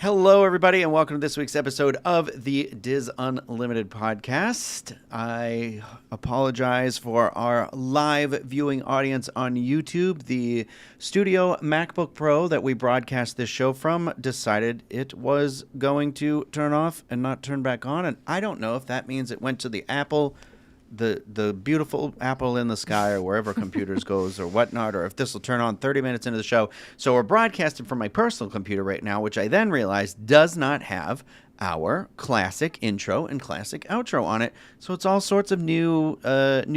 Hello, everybody, and welcome to this week's episode of the Diz Unlimited podcast. I apologize for our live viewing audience on YouTube. The Studio MacBook Pro that we broadcast this show from decided it was going to turn off and not turn back on, and I don't know if that means it went to the Apple, the beautiful Apple in the sky, or wherever computers goes or whatnot, or if this will turn on 30 minutes into the show. So we're broadcasting from my personal computer right now, which I then realized does not have our classic intro and classic outro on it. So it's all sorts of new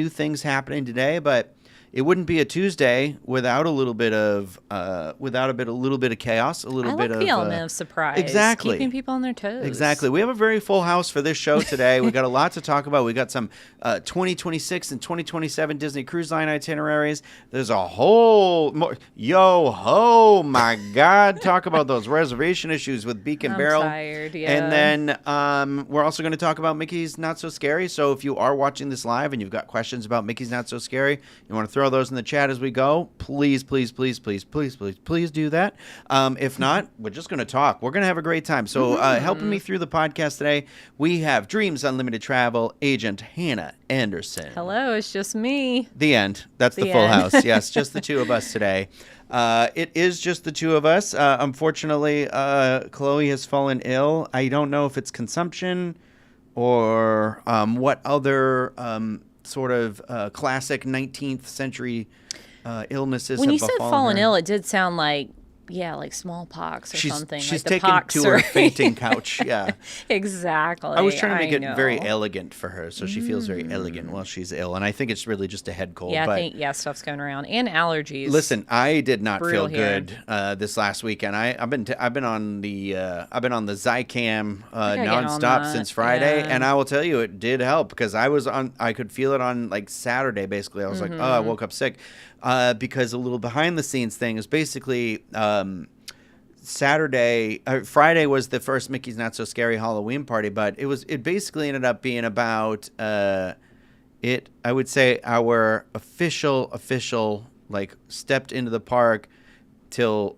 things happening today, but it wouldn't be a Tuesday without a little bit of chaos, a little bit of the element of surprise. Exactly. Keeping people on their toes. Exactly. We have a very full house for this show today. We got a lot to talk about. We got some 2026 and 2027 Disney Cruise Line itineraries. There's a whole my God, talk about those reservation issues with Beak Barrel. I'm tired, yeah. And then we're also going to talk about Mickey's Not So Scary. So if you are watching this live and you've got questions about Mickey's Not So Scary, you want to throw those in the chat as we go, please do that. If not, we're just going to talk. We're going to have a great time. So helping me through the podcast today, we have Dreams Unlimited Travel agent Hannah Anderson. Hello, it's just me. The end. That's the full house. Yes, just the two of us today. It is just the two of us. Unfortunately, Chloe has fallen ill. I don't know if it's consumption or what other sort of classic 19th century illnesses When have you said befallen fallen her. ill, it did sound like smallpox or something. She's like the taken pox to her fainting couch. Yeah, exactly. I was trying to make it very elegant for her, so she feels very elegant while she's ill. And I think it's really just a head cold. Yeah, but I think stuff's going around and allergies. Listen, I did not feel Brutal here. good this last weekend. I've been on the Zycam nonstop since Friday, yeah. and I will tell you it did help because I could feel it on like Saturday. Basically, I was like, oh, I woke up sick because a little behind the scenes thing is basically. Friday was the first Mickey's Not So Scary Halloween party, but it basically ended up being about I would say our official like stepped into the park till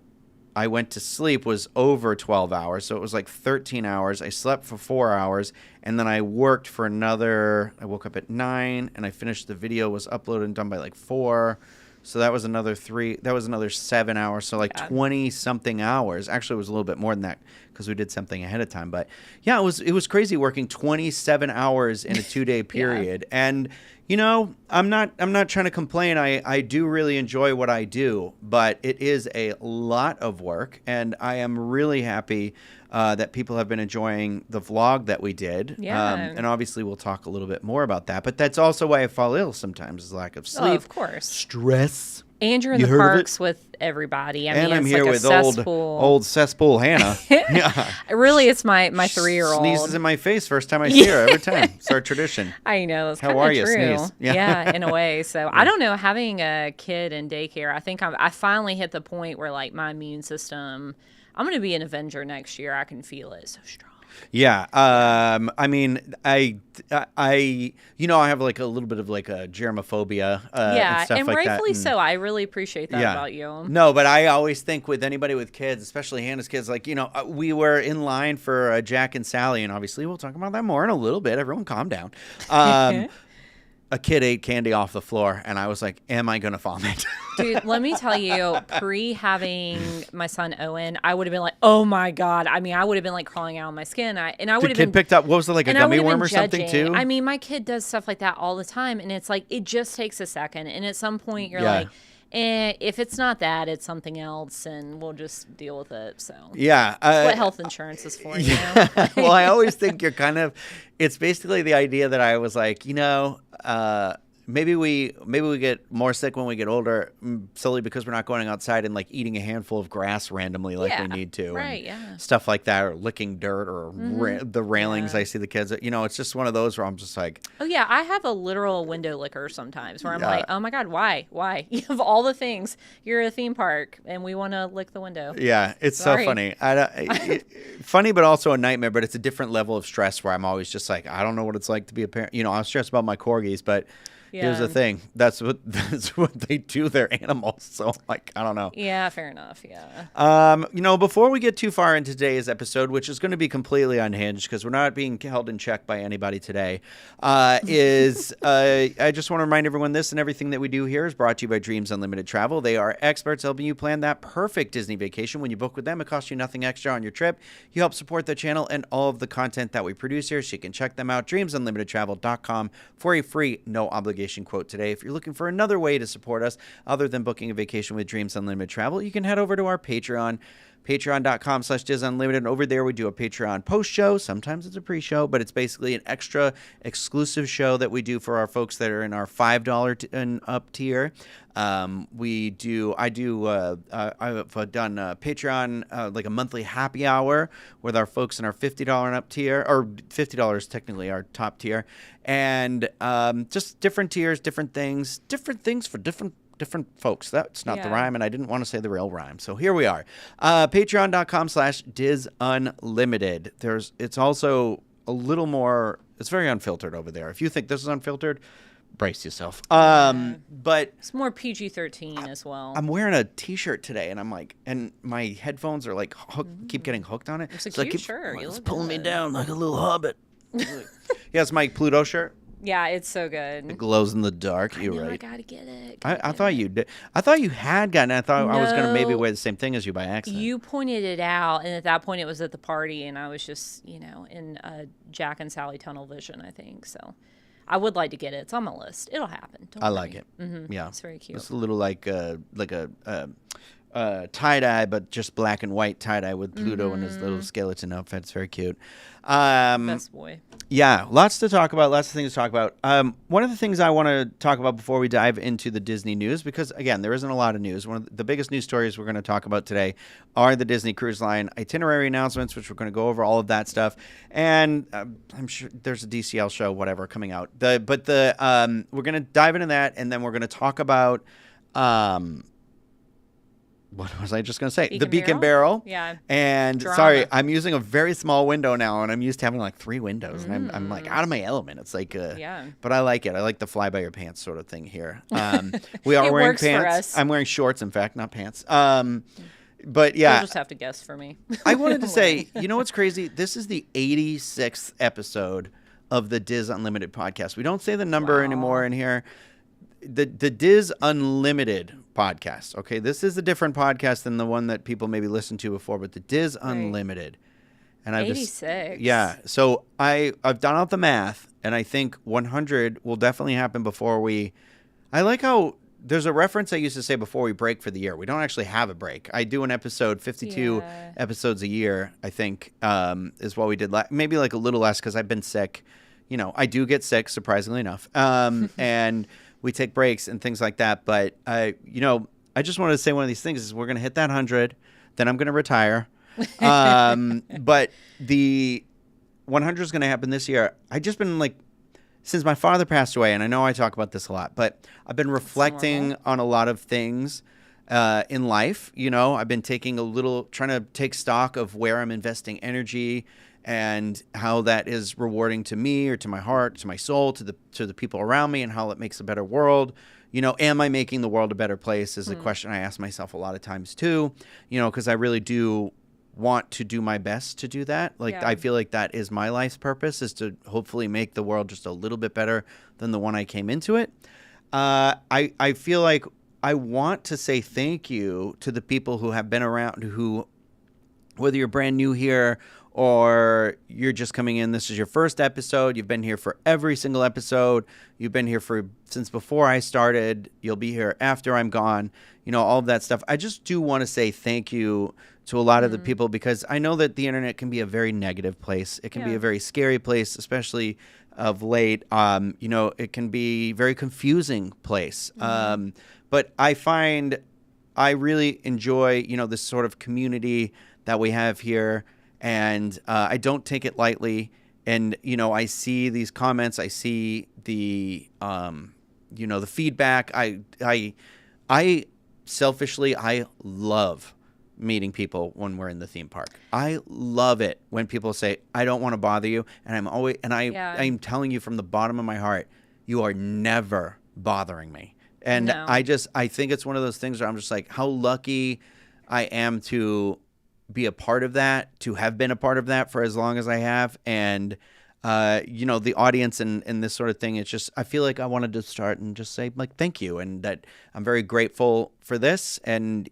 I went to sleep was over 12 hours. So it was like 13 hours. I slept for 4 hours and then I worked for I woke up at 9 and I finished the video, was uploaded and done by like 4. So that was another 7 hours. So like 20 something hours. Actually, it was a little bit more than that because we did something ahead of time. But yeah, it was crazy working 27 hours in a 2-day period. Yeah. And you know, I'm not trying to complain. I do really enjoy what I do, but it is a lot of work, and I am really happy that people have been enjoying the vlog that we did. Yeah. And obviously we'll talk a little bit more about that. But that's also why I fall ill sometimes, is lack of sleep. Oh, of course. Stress. And you're in the parks with everybody. I mean, I'm it's here like with a cesspool. old cesspool Hannah. Yeah. Really, it's my 3-year-old. Sneezes in my face first time I see her every time. It's our tradition. I know. It's How are you? true. Sneeze. Yeah, in a way. So I don't know. Having a kid in daycare, I think I finally hit the point where like my immune system. I'm going to be an Avenger next year. I can feel it so strong. Yeah. I mean, I have like a little bit of like a germophobia. And stuff like rightfully that. So. I really appreciate that about you. No, but I always think with anybody with kids, especially Hannah's kids, like, we were in line for Jack and Sally, and obviously we'll talk about that more in a little bit. Everyone calm down. A kid ate candy off the floor, and I was like, am I going to vomit? Dude, let me tell you, having my son Owen, I would have been like, oh my God. I mean, I would have been like crawling out of my skin. I would have been. The kid picked up, what was it, like a gummy worm or something too? I mean, my kid does stuff like that all the time, and it's like, it just takes a second. And at some point, you're like, if it's not that, it's something else, and we'll just deal with it. So yeah, that's what health insurance is for. Yeah. You know? Well, I always think it's basically the idea that I was like, maybe we get more sick when we get older, solely because we're not going outside and like eating a handful of grass randomly like we need to, right? And yeah, stuff like that, or licking dirt, or the railings. I see the kids. It's just one of those where I'm just like, oh yeah, I have a literal window licker sometimes where I'm like, oh my God, why? You have all the things. You're at a theme park and we want to lick the window. Yeah, it's so funny. Funny, but also a nightmare. But it's a different level of stress where I'm always just like, I don't know what it's like to be a parent. I'm stressed about my corgis, but. Here's the thing. That's what they do, their animals. So, like, I don't know. Yeah, fair enough. Yeah. Before we get too far into today's episode, which is going to be completely unhinged because we're not being held in check by anybody today, I just want to remind everyone this and everything that we do here is brought to you by Dreams Unlimited Travel. They are experts helping you plan that perfect Disney vacation. When you book with them, it costs you nothing extra on your trip. You help support the channel and all of the content that we produce here, so you can check them out, dreamsunlimitedtravel.com, for a free, no obligation quote today. If you're looking for another way to support us other than booking a vacation with Dreams Unlimited Travel, you can head over to our Patreon, patreon.com/DizUnlimited. And over there, we do a Patreon post show. Sometimes it's a pre-show, but it's basically an extra exclusive show that we do for our folks that are in our $5 and up tier. I've done Patreon, like a monthly happy hour with our folks in our $50 and up tier, or $50 technically our top tier, and just different tiers, different things for different folks. That's not the rhyme, and I didn't want to say the real rhyme. So here we are. Patreon.com/DizUnlimited. It's also a little more, it's very unfiltered over there. If you think this is unfiltered, brace yourself. But it's more PG-13 as well. I'm wearing a t-shirt today, and I'm like, and my headphones are like keep getting hooked on it. It's a cute shirt. It's pulling me down like a little hobbit. Yeah, it's my Pluto shirt. Yeah, it's so good. It glows in the dark. You're right. I gotta get it. I thought you did. I thought you had gotten it. I thought I was going to maybe wear the same thing as you by accident. You pointed it out, and at that point it was at the party, and I was just, in Jack and Sally tunnel vision, I think. So I would like to get it. It's on my list. It'll happen. I like it. Mm-hmm. Yeah. It's very cute. It's a little like a tie-dye, but just black and white tie-dye with Pluto and his little skeleton outfit. It's very cute. Best boy. Yeah, lots to talk about, lots of things to talk about. One of the things I want to talk about before we dive into the Disney news, because, again, there isn't a lot of news. One of the biggest news stories we're going to talk about today are the Disney Cruise Line itinerary announcements, which we're going to go over all of that stuff. And I'm sure there's a DCL show, whatever, coming out. We're going to dive into that, and then we're going to talk about... what was I just going to say? The Beak Barrel. Yeah. And Drama. Sorry, I'm using a very small window now, and I'm used to having like 3 windows, and I'm like out of my element. It's like, but I like it. I like the fly by your pants sort of thing here. We are wearing pants. For us. I'm wearing shorts, in fact, not pants. But yeah. You'll just have to guess for me. I wanted to say, you know what's crazy? This is the 86th episode of the Diz Unlimited podcast. We don't say the number anymore in here. The Diz Unlimited podcast. Okay, this is a different podcast than the one that people maybe listened to before, but the Diz Unlimited. And 86. So I've done out the math, and I think 100 will definitely happen before we. I like how there's a reference I used to say before we break for the year. We don't actually have a break. I do an episode, 52 episodes a year. I think is what we did. Maybe like a little less because I've been sick. I do get sick, surprisingly enough, and. We take breaks and things like that. But, I just wanted to say one of these things is we're going to hit that 100. Then I'm going to retire. But the 100 is going to happen this year. I just been since my father passed away, and I know I talk about this a lot, but I've been reflecting on a lot of things in life. I've been trying to take stock of where I'm investing energy and how that is rewarding to me or to my heart, to my soul, to the people around me, and how it makes a better world. Am I making the world a better place is a question I ask myself a lot of times too, because I really do want to do my best to do that. I feel like that is my life's purpose, is to hopefully make the world just a little bit better than the one I came into it. I feel like I want to say thank you to the people who have been around, who, whether you're brand new here or you're just coming in, this is your first episode, you've been here for every single episode, you've been here since before I started, you'll be here after I'm gone, all of that stuff. I just do want to say thank you to a lot of the people, because I know that the internet can be a very negative place. It can be a very scary place, especially of late. It can be a very confusing place. But I find I really enjoy, this sort of community that we have here. And I don't take it lightly. And, I see these comments. I see the, the feedback. I selfishly, I love meeting people when we're in the theme park. I love it when people say, I don't want to bother you. And I'm telling you from the bottom of my heart, you are never bothering me. And No. I think it's one of those things where I'm just like, how lucky I am to be a part of that, to have been a part of that for as long as I have. And, the audience and this sort of thing, it's just, I feel like I wanted to start and just say, like, thank you. And that I'm very grateful for this. And,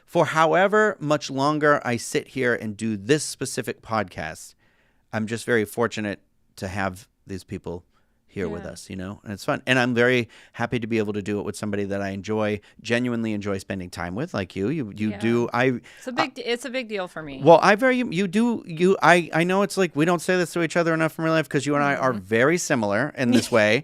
for however much longer I sit here and do this specific podcast, I'm just very fortunate to have these people here with us, and it's fun. And I'm very happy to be able to do it with somebody that I genuinely enjoy spending time with, like you. You do. It's a big deal for me. Well, I know it's like we don't say this to each other enough in real life because you and I are very similar in this way.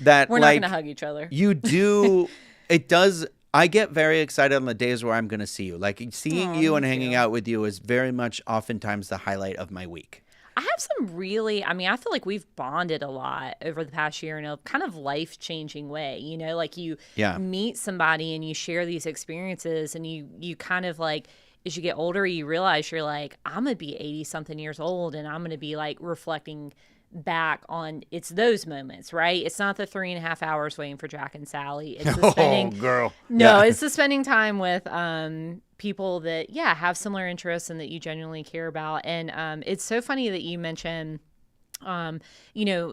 That we're not going to hug each other. You do. It does. I get very excited on the days where I'm going to see you. Like seeing you and hanging out with you is very much oftentimes the highlight of my week. I have some I feel like we've bonded a lot over the past year in a kind of life-changing way, like you meet somebody and you share these experiences and you kind of like, as you get older, you realize you're like, I'm going to be 80-something years old and I'm going to be like reflecting back on it's those moments, right? It's not the 3.5 hours waiting for Jack and Sally. It's the spending, it's the spending time with people that have similar interests and that you genuinely care about. And it's so funny that you mentioned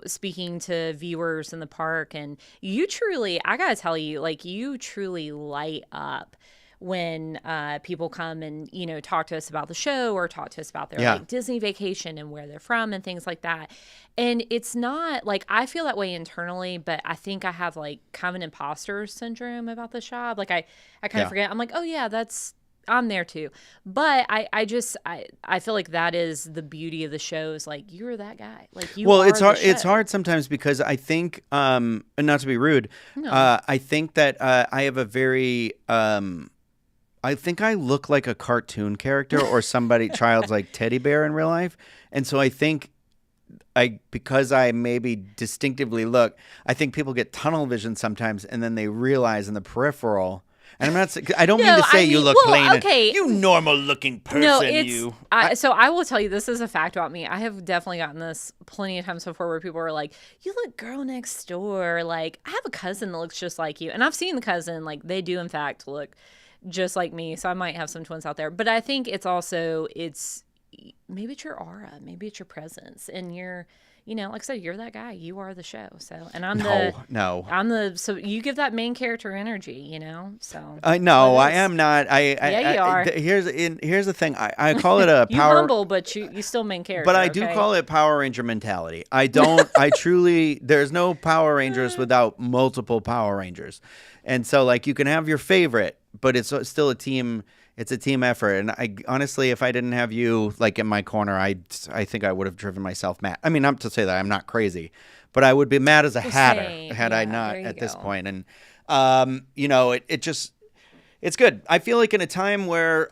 speaking to viewers in the park, and you truly, I gotta tell you, like, you truly light up when people come and talk to us about the show or talk to us about their like Disney vacation and where they're from and things like that. And it's not like I feel that way internally, but I think I have like kind of an imposter syndrome about the job. Like I kind of forget. I'm like, oh yeah, I'm there too. But I feel like that is the beauty of the show, is like, you're that guy. Like you are it's hard. the show. It's hard sometimes because I think, and not to be rude, I think that I have a very I think I look like a cartoon character or child's like teddy bear in real life. And so I think because I maybe distinctively look, I think people get tunnel vision sometimes and then they realize in the peripheral. And I don't mean to say you look plain. Okay. You normal looking person. No, so I will tell you, this is a fact about me. I have definitely gotten this plenty of times before where people are like, you look girl next door. Like, I have a cousin that looks just like you. And I've seen the cousin, like, they do in fact look just like me. So I might have some twins out there. But I think maybe it's your aura, maybe it's your presence, and you're, like I said, you're that guy. You are the show. So, and so you give that main character energy, So no, I am not. You are. Here's the thing. I call it a you power. humble, but you still main character. But I do call it Power Ranger mentality. I don't. I truly. There's no Power Rangers without multiple Power Rangers, and so like you can have your favorite, but it's still a team. It's a team effort. And I honestly, if I didn't have you like in my corner, I think I would have driven myself mad. I mean, not to say that I'm not crazy, but I would be mad as a hatter had I not at this point. And, it's good. I feel like in a time where,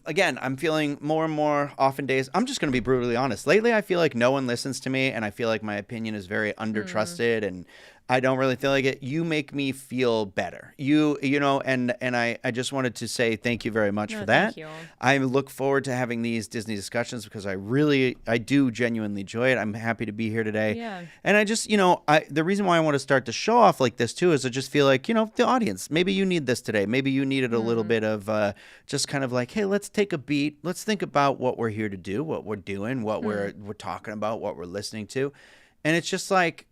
again, I'm feeling more and more often days. I'm just going to be brutally honest. Lately, I feel like no one listens to me, and I feel like my opinion is very undertrusted, and I don't really feel like it. You make me feel better. And I just wanted to say thank you very much for that. Thank you. I look forward to having these Disney discussions because I do genuinely enjoy it. I'm happy to be here today. Yeah. And I just, the reason why I want to start the show off like this too is I just feel like, the audience, maybe you need this today. Maybe you needed a little bit of just kind of like, hey, let's take a beat. Let's think about what we're here to do, what we're doing, what we're talking about, what we're listening to. And it's just like,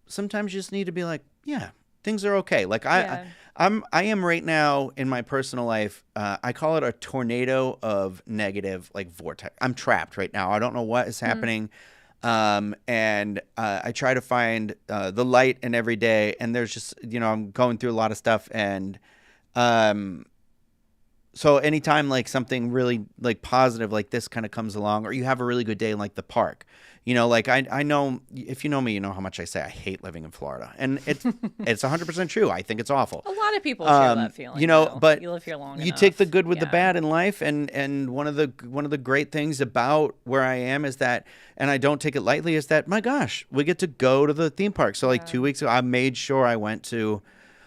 sometimes you just need to be like, yeah, things are okay. Like I am right now in my personal life. I call it a tornado of negative, like vortex. I'm trapped right now. I don't know what is happening. And I try to find the light in every day. And there's just, I'm going through a lot of stuff. And so anytime like something really like positive like this kind of comes along, or you have a really good day in like the park, like I know, if you know me, you know how much I say I hate living in Florida, and it's 100% true. I think it's awful. A lot of people share that feeling. But you live here long you enough. take the good with the bad in life, and one of the great things about where I am is that, and I don't take it lightly, is that my gosh, we get to go to the theme park. So like 2 weeks ago, I made sure I went to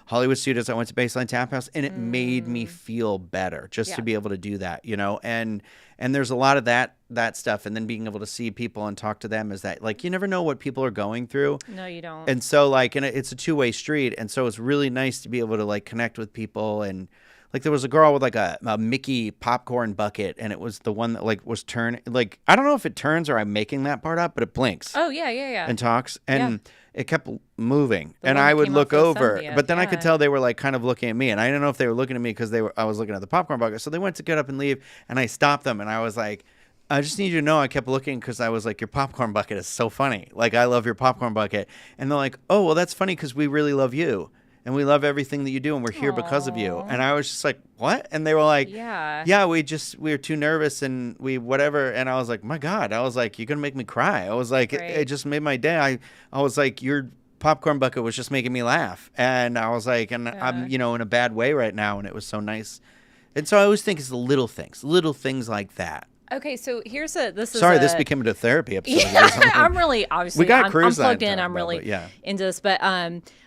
Hollywood Studios. I went to Baseline Tap House, and it made me feel better just to be able to do that, you know. And there's a lot of that stuff, and then being able to see people and talk to them is that, like, you never know what people are going through. No, you don't. And so, like, and it's a two-way street, and so it's really nice to be able to, like, connect with people. And like, there was a girl with like a Mickey popcorn bucket, and it was the one that like was turning. Like, I don't know if it turns or I'm making that part up, but it blinks. Oh yeah. And talks, and it kept moving, The and one I that would came look off the over, Sunbeam. but then I could tell they were like kind of looking at me, and I didn't know if they were looking at me because I was looking at the popcorn bucket. So they went to get up and leave, and I stopped them, and I was like, I just need you to know I kept looking because I was like, your popcorn bucket is so funny. Like, I love your popcorn bucket. And they're like, oh, well, that's funny because we really love you. And we love everything that you do, and we're here because of you. And I was just like, what? And they were like, yeah, we were too nervous, and we whatever. And I was like, my God. I was like, you're going to make me cry. I was like, it just made my day. I was like, your popcorn bucket was just making me laugh. And I was like, and I'm, you know, in a bad way right now. And it was so nice. And so I always think it's the little things like that. Okay, so this became a therapy episode. Yeah, I'm really, obviously, I'm plugged in. I'm really into this. But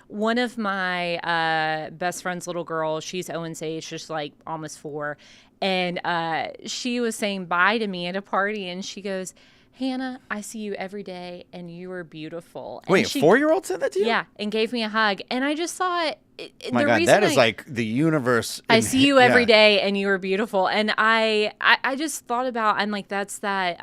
one of my best friend's little girl, she's Owen's age, just like almost 4. And she was saying bye to me at a party, and she goes, Hannah, I see you every day, and you are beautiful. And wait, a 4-year-old said that to you? Yeah, and gave me a hug. And I just thought, my God, that is like the universe. I see you every day, and you are beautiful. And I just thought about, I'm like, that's that.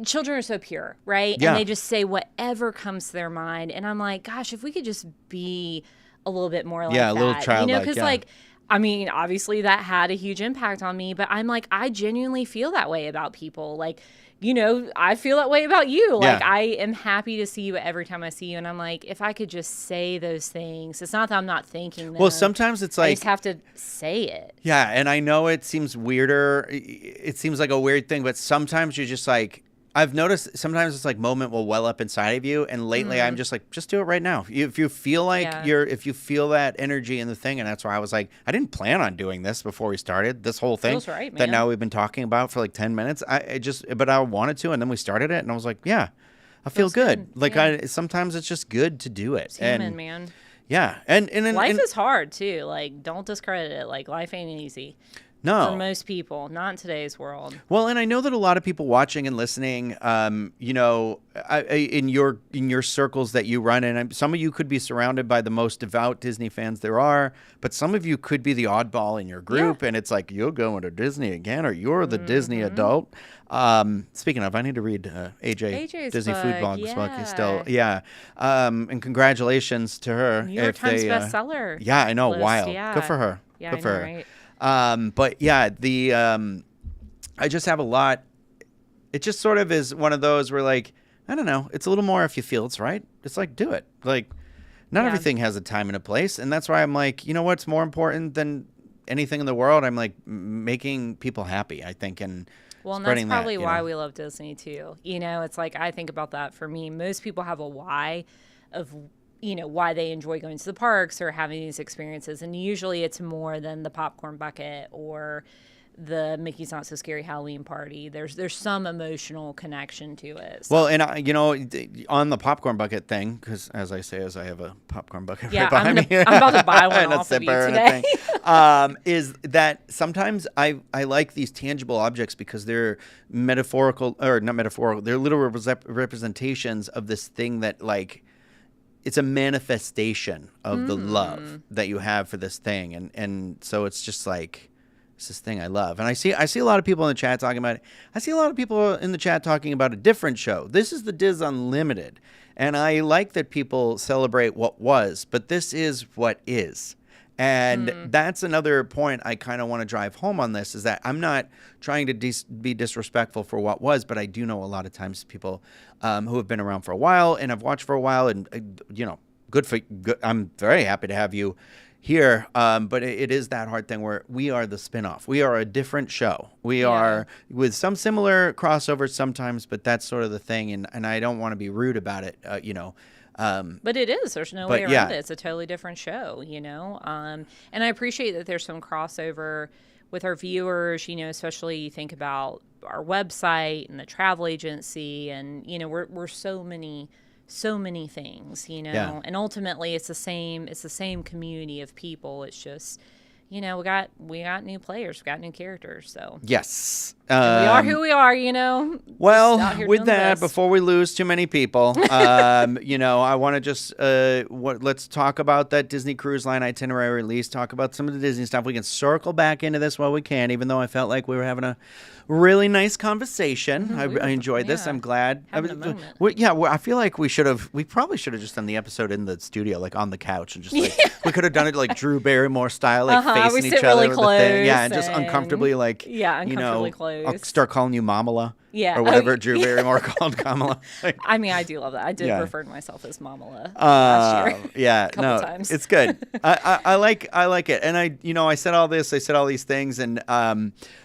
Children are so pure, right? Yeah. And they just say whatever comes to their mind. And I'm like, gosh, if we could just be a little bit more like that. A little childlike, you know, because like, I mean, obviously that had a huge impact on me, but I'm like, I genuinely feel that way about people. Like, you know, I feel that way about you. Like, I am happy to see you every time I see you. And I'm like, if I could just say those things, it's not that I'm not thinking them. Well, sometimes it's like, I just have to say it. Yeah. And I know it seems weirder. It seems like a weird thing, but sometimes you're just like, I've noticed sometimes it's like moment will well up inside of you. And lately I'm just like, just do it right now. If you feel like if you feel that energy in the thing. And that's why I was like, I didn't plan on doing this before we started this whole thing that now we've been talking about for like 10 minutes. But I wanted to. And then we started it, and I was like, yeah, I feel good. Like sometimes it's just good to do it. It's human, man. Yeah. And life is hard too. Like, don't discredit it. Like, life ain't easy. No. For most people, not in today's world. Well, and I know that a lot of people watching and listening, you know, in your circles that you run in, some of you could be surrounded by the most devout Disney fans there are, but some of you could be the oddball in your group, and it's like, you're going to Disney again, or you're the Disney adult. Speaking of, I need to read AJ's Disney book. Food Blog book. He's still, and congratulations to her. New York Times bestseller. Yeah, I know, list. wild. Yeah. Good for her. Yeah, Good for her. Right? But yeah, I just have a lot. It just sort of is one of those where, like, I don't know, it's a little more if you feel it's right. It's like, do it. Like, not everything has a time and a place. And that's why I'm like, you know what's more important than anything in the world? I'm like, making people happy, I think. And that's probably why we love Disney too. You know, it's like, I think about that for me. Most people have a why of, you know, why they enjoy going to the parks or having these experiences. And usually it's more than the popcorn bucket or the Mickey's Not So Scary Halloween party. There's some emotional connection to it. So. Well, and you know, on the popcorn bucket thing, because as I have a popcorn bucket right behind me. I'm about to buy one off of you today. Is that sometimes I like these tangible objects because they're metaphorical, or not metaphorical, they're literal representations of this thing that, like, it's a manifestation of the love that you have for this thing. And so it's just like, it's this thing I love. And I see a lot of people in the chat talking about it. I see a lot of people in the chat talking about a different show. This is the Diz Unlimited. And I like that people celebrate what was, but this is what is. And that's another point I kind of want to drive home on this, is that I'm not trying to be disrespectful for what was, but I do know a lot of times people who have been around for a while and have watched for a while, and, you know, good. I'm very happy to have you here, but it is that hard thing where we are the spinoff. We are a different show. We are with some similar crossovers sometimes, but that's sort of the thing, and I don't want to be rude about it, you know. But it is. There's no way around it. It's a totally different show, you know. And I appreciate that there's some crossover with our viewers, you know, especially you think about our website and the travel agency, and, you know, we're so many so many things, you know, Yeah. and ultimately it's the same community of people. It's just, you know, we got new players, we got new characters, so Yes. and we are who we are, you know. Well, Just out here with doing that, this. before we lose too many people, you know, I want to just let's talk about that Disney Cruise Line itinerary release. Talk about some of the Disney stuff. We can circle back into this while we can, even though I felt like we were having a really nice conversation. I enjoyed this. I'm glad. Having a moment. I feel like we probably should have just done the episode in the studio, like on the couch, and just like we could have done it like Drew Barrymore style, like we facing sit each other really with the thing, close and just uncomfortably, like uncomfortably you know, close. I'll start calling you Mamala. Yeah. Or whatever Drew Barrymore called Kamala. Like, I mean, I do love that. I did refer to myself as Mamala last year. Yeah, a couple times. It's good. I like it. And I said all these things, and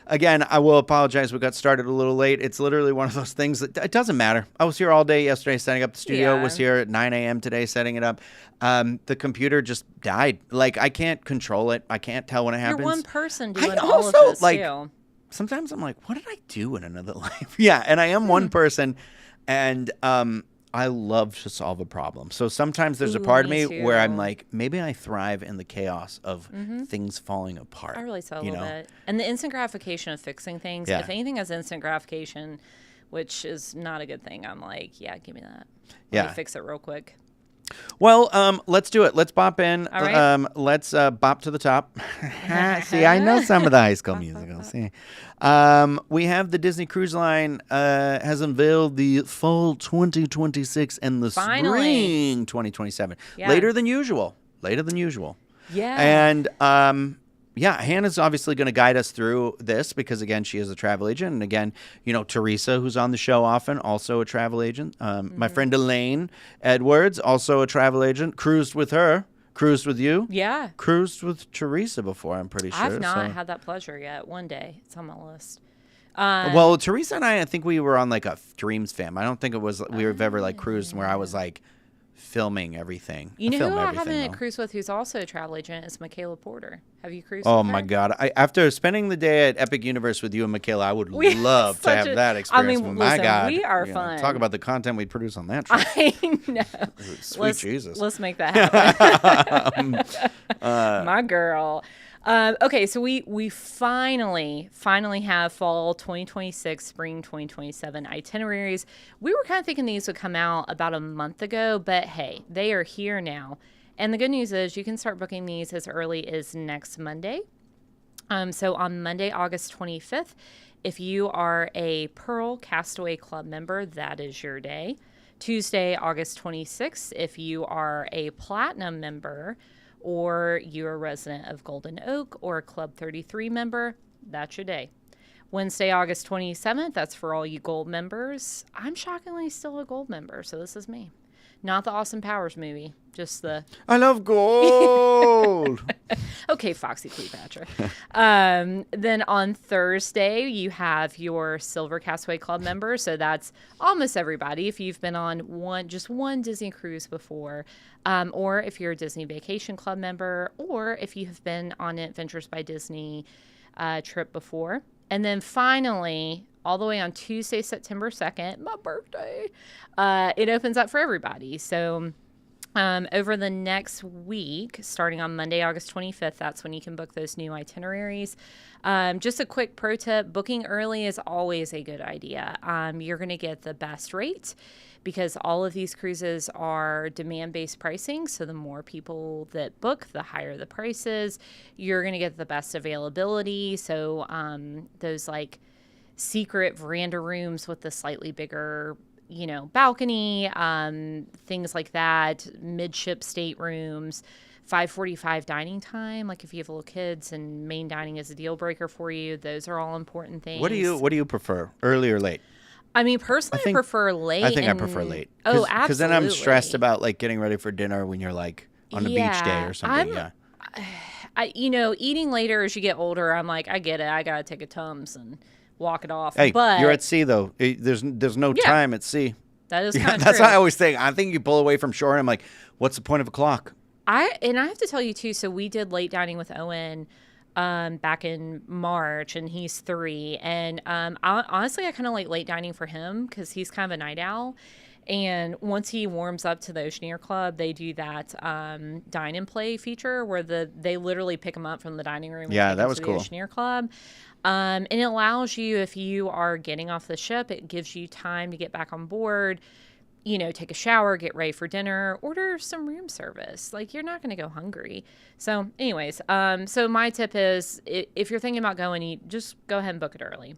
again, I will apologize. We got started a little late. It's literally one of those things that it doesn't matter. I was here all day yesterday setting up the studio. Yeah. Was here at 9 a.m. today setting it up. The computer just died. Like, I can't control it. I can't tell when it happens. You're one person doing I all of also, this like, too. Sometimes I'm like, what did I do in another life? Yeah, and I am one person, and I love to solve a problem. So sometimes there's a part of me too. where I'm like, maybe I thrive in the chaos of things falling apart. I really saw a little bit. And the instant gratification of fixing things. Yeah. If anything has instant gratification, which is not a good thing, I'm like, yeah, give me that. Let me fix it real quick. Well, let's do it. Let's bop in. All right. Let's bop to the top. See, I know some of the High School Musical. See, we have the Disney Cruise Line has unveiled the fall 2026 and the spring 2027. Yeah. Later than usual. Yeah. And Hannah's obviously going to guide us through this because, again, she is a travel agent. And, again, you know, Teresa, who's on the show often, also a travel agent. My friend Elaine Edwards, also a travel agent, cruised with her. Cruised with you? Yeah. Cruised with Teresa before, I'm pretty sure. I've not had that pleasure yet. One day. It's on my list. Well, Teresa and I think we were on like a Dreams fam. I don't think it was we've ever like cruised where I was like filming everything. You know who I haven't cruised with who's also a travel agent is Michaela Porter. Have you cruised with her? Oh, my God. After spending the day at Epic Universe with you and Michaela, I would love to have that experience. I mean, my listen, God. we are fun. Talk about the content we'd produce on that trip. I know. Sweet Jesus. Let's make that happen. My girl. Okay, so we finally have fall 2026, spring 2027 itineraries. We were kind of thinking these would come out about a month ago, but hey, they are here now. And the good news is you can start booking these as early as next Monday. So on Monday, August 25th, if you are a Pearl Castaway Club member, that is your day. Tuesday, August 26th, if you are a Platinum member, or you're a resident of Golden Oak or a Club 33 member, that's your day. Wednesday, August 27th, that's for all you Gold members. I'm shockingly still a Gold member, so this is me. Not the Austin Powers movie, just the... I love gold! Okay, Foxy Cleopatra. Then on Thursday, you have your Silver Castaway Club member. So that's almost everybody. If you've been on just one Disney cruise before, or if you're a Disney Vacation Club member, or if you have been on an Adventures by Disney trip before. And then finally, all the way on Tuesday, September 2nd, my birthday, it opens up for everybody. So over the next week, starting on Monday, August 25th, that's when you can book those new itineraries. Just a quick pro tip, booking early is always a good idea. You're going to get the best rate because all of these cruises are demand-based pricing. So the more people that book, the higher the prices. You're going to get the best availability. So those like secret veranda rooms with the slightly bigger balcony, things like that, midship staterooms, 5:45 dining time. Like if you have little kids and main dining is a deal breaker for you, those are all important things. What do you prefer, early or late? I mean, personally, I prefer late. I think I prefer late. Oh, absolutely. Because then I'm stressed about like getting ready for dinner when you're like on a beach day or something. Eating later as you get older, I'm like, I get it. I gotta take a Tums and walk it off. Hey, but you're at sea though. There's no time at sea. That is kind of that's true. what I always think. I think you pull away from shore and I'm like, what's the point of a clock? I have to tell you too, so we did late dining with Owen back in March, and he's 3. And honestly, I kind of like late dining for him because he's kind of a night owl. And once he warms up to the Oceaneer Club, they do that dine and play feature where they literally pick him up from the dining room and take that him was to cool. the Oceaneer Club. And it allows you, if you are getting off the ship, it gives you time to get back on board, take a shower, get ready for dinner, order some room service. Like, you're not going to go hungry. So anyways, so my tip is if you're thinking about going, you just go ahead and book it early.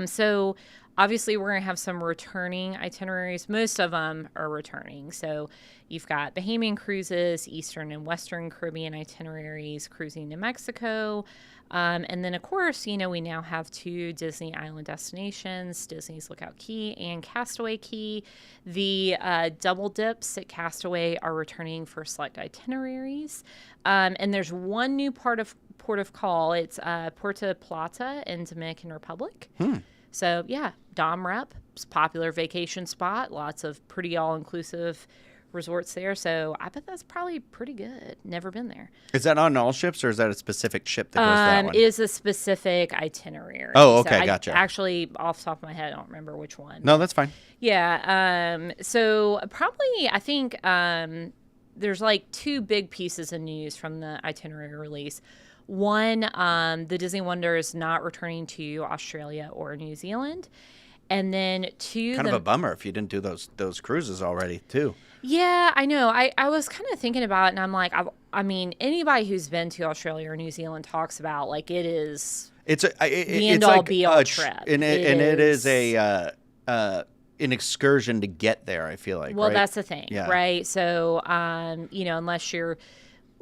So obviously we're going to have some returning itineraries. Most of them are returning. So you've got Bahamian cruises, Eastern and Western Caribbean itineraries, cruising to Mexico. And then, of course, we now have 2 Disney Island destinations, Disney's Lookout Key and Castaway Key. The double dips at Castaway are returning for select itineraries. And there's one new port of call. It's Puerto Plata in Dominican Republic. So, yeah, Dom Rep. It's a popular vacation spot. Lots of pretty all-inclusive resorts there. So I bet that's probably pretty good. Never been there. Is that on all ships, or is that a specific ship that goes that one? It is a specific itinerary. Oh, okay, so gotcha. Actually, off the top of my head, I don't remember which one. No, that's fine. Yeah. So probably, I think there's like 2 big pieces of news from the itinerary release. One, the Disney Wonder is not returning to Australia or New Zealand. And then 2... Kind of a bummer if you didn't do those cruises already, too. Yeah, I know. I was kind of thinking about it, and I'm like, I mean, anybody who's been to Australia or New Zealand talks about, like, it's the end-all, be-all trip. And it is an excursion to get there, I feel like, well, right? That's the thing, right? So, unless you're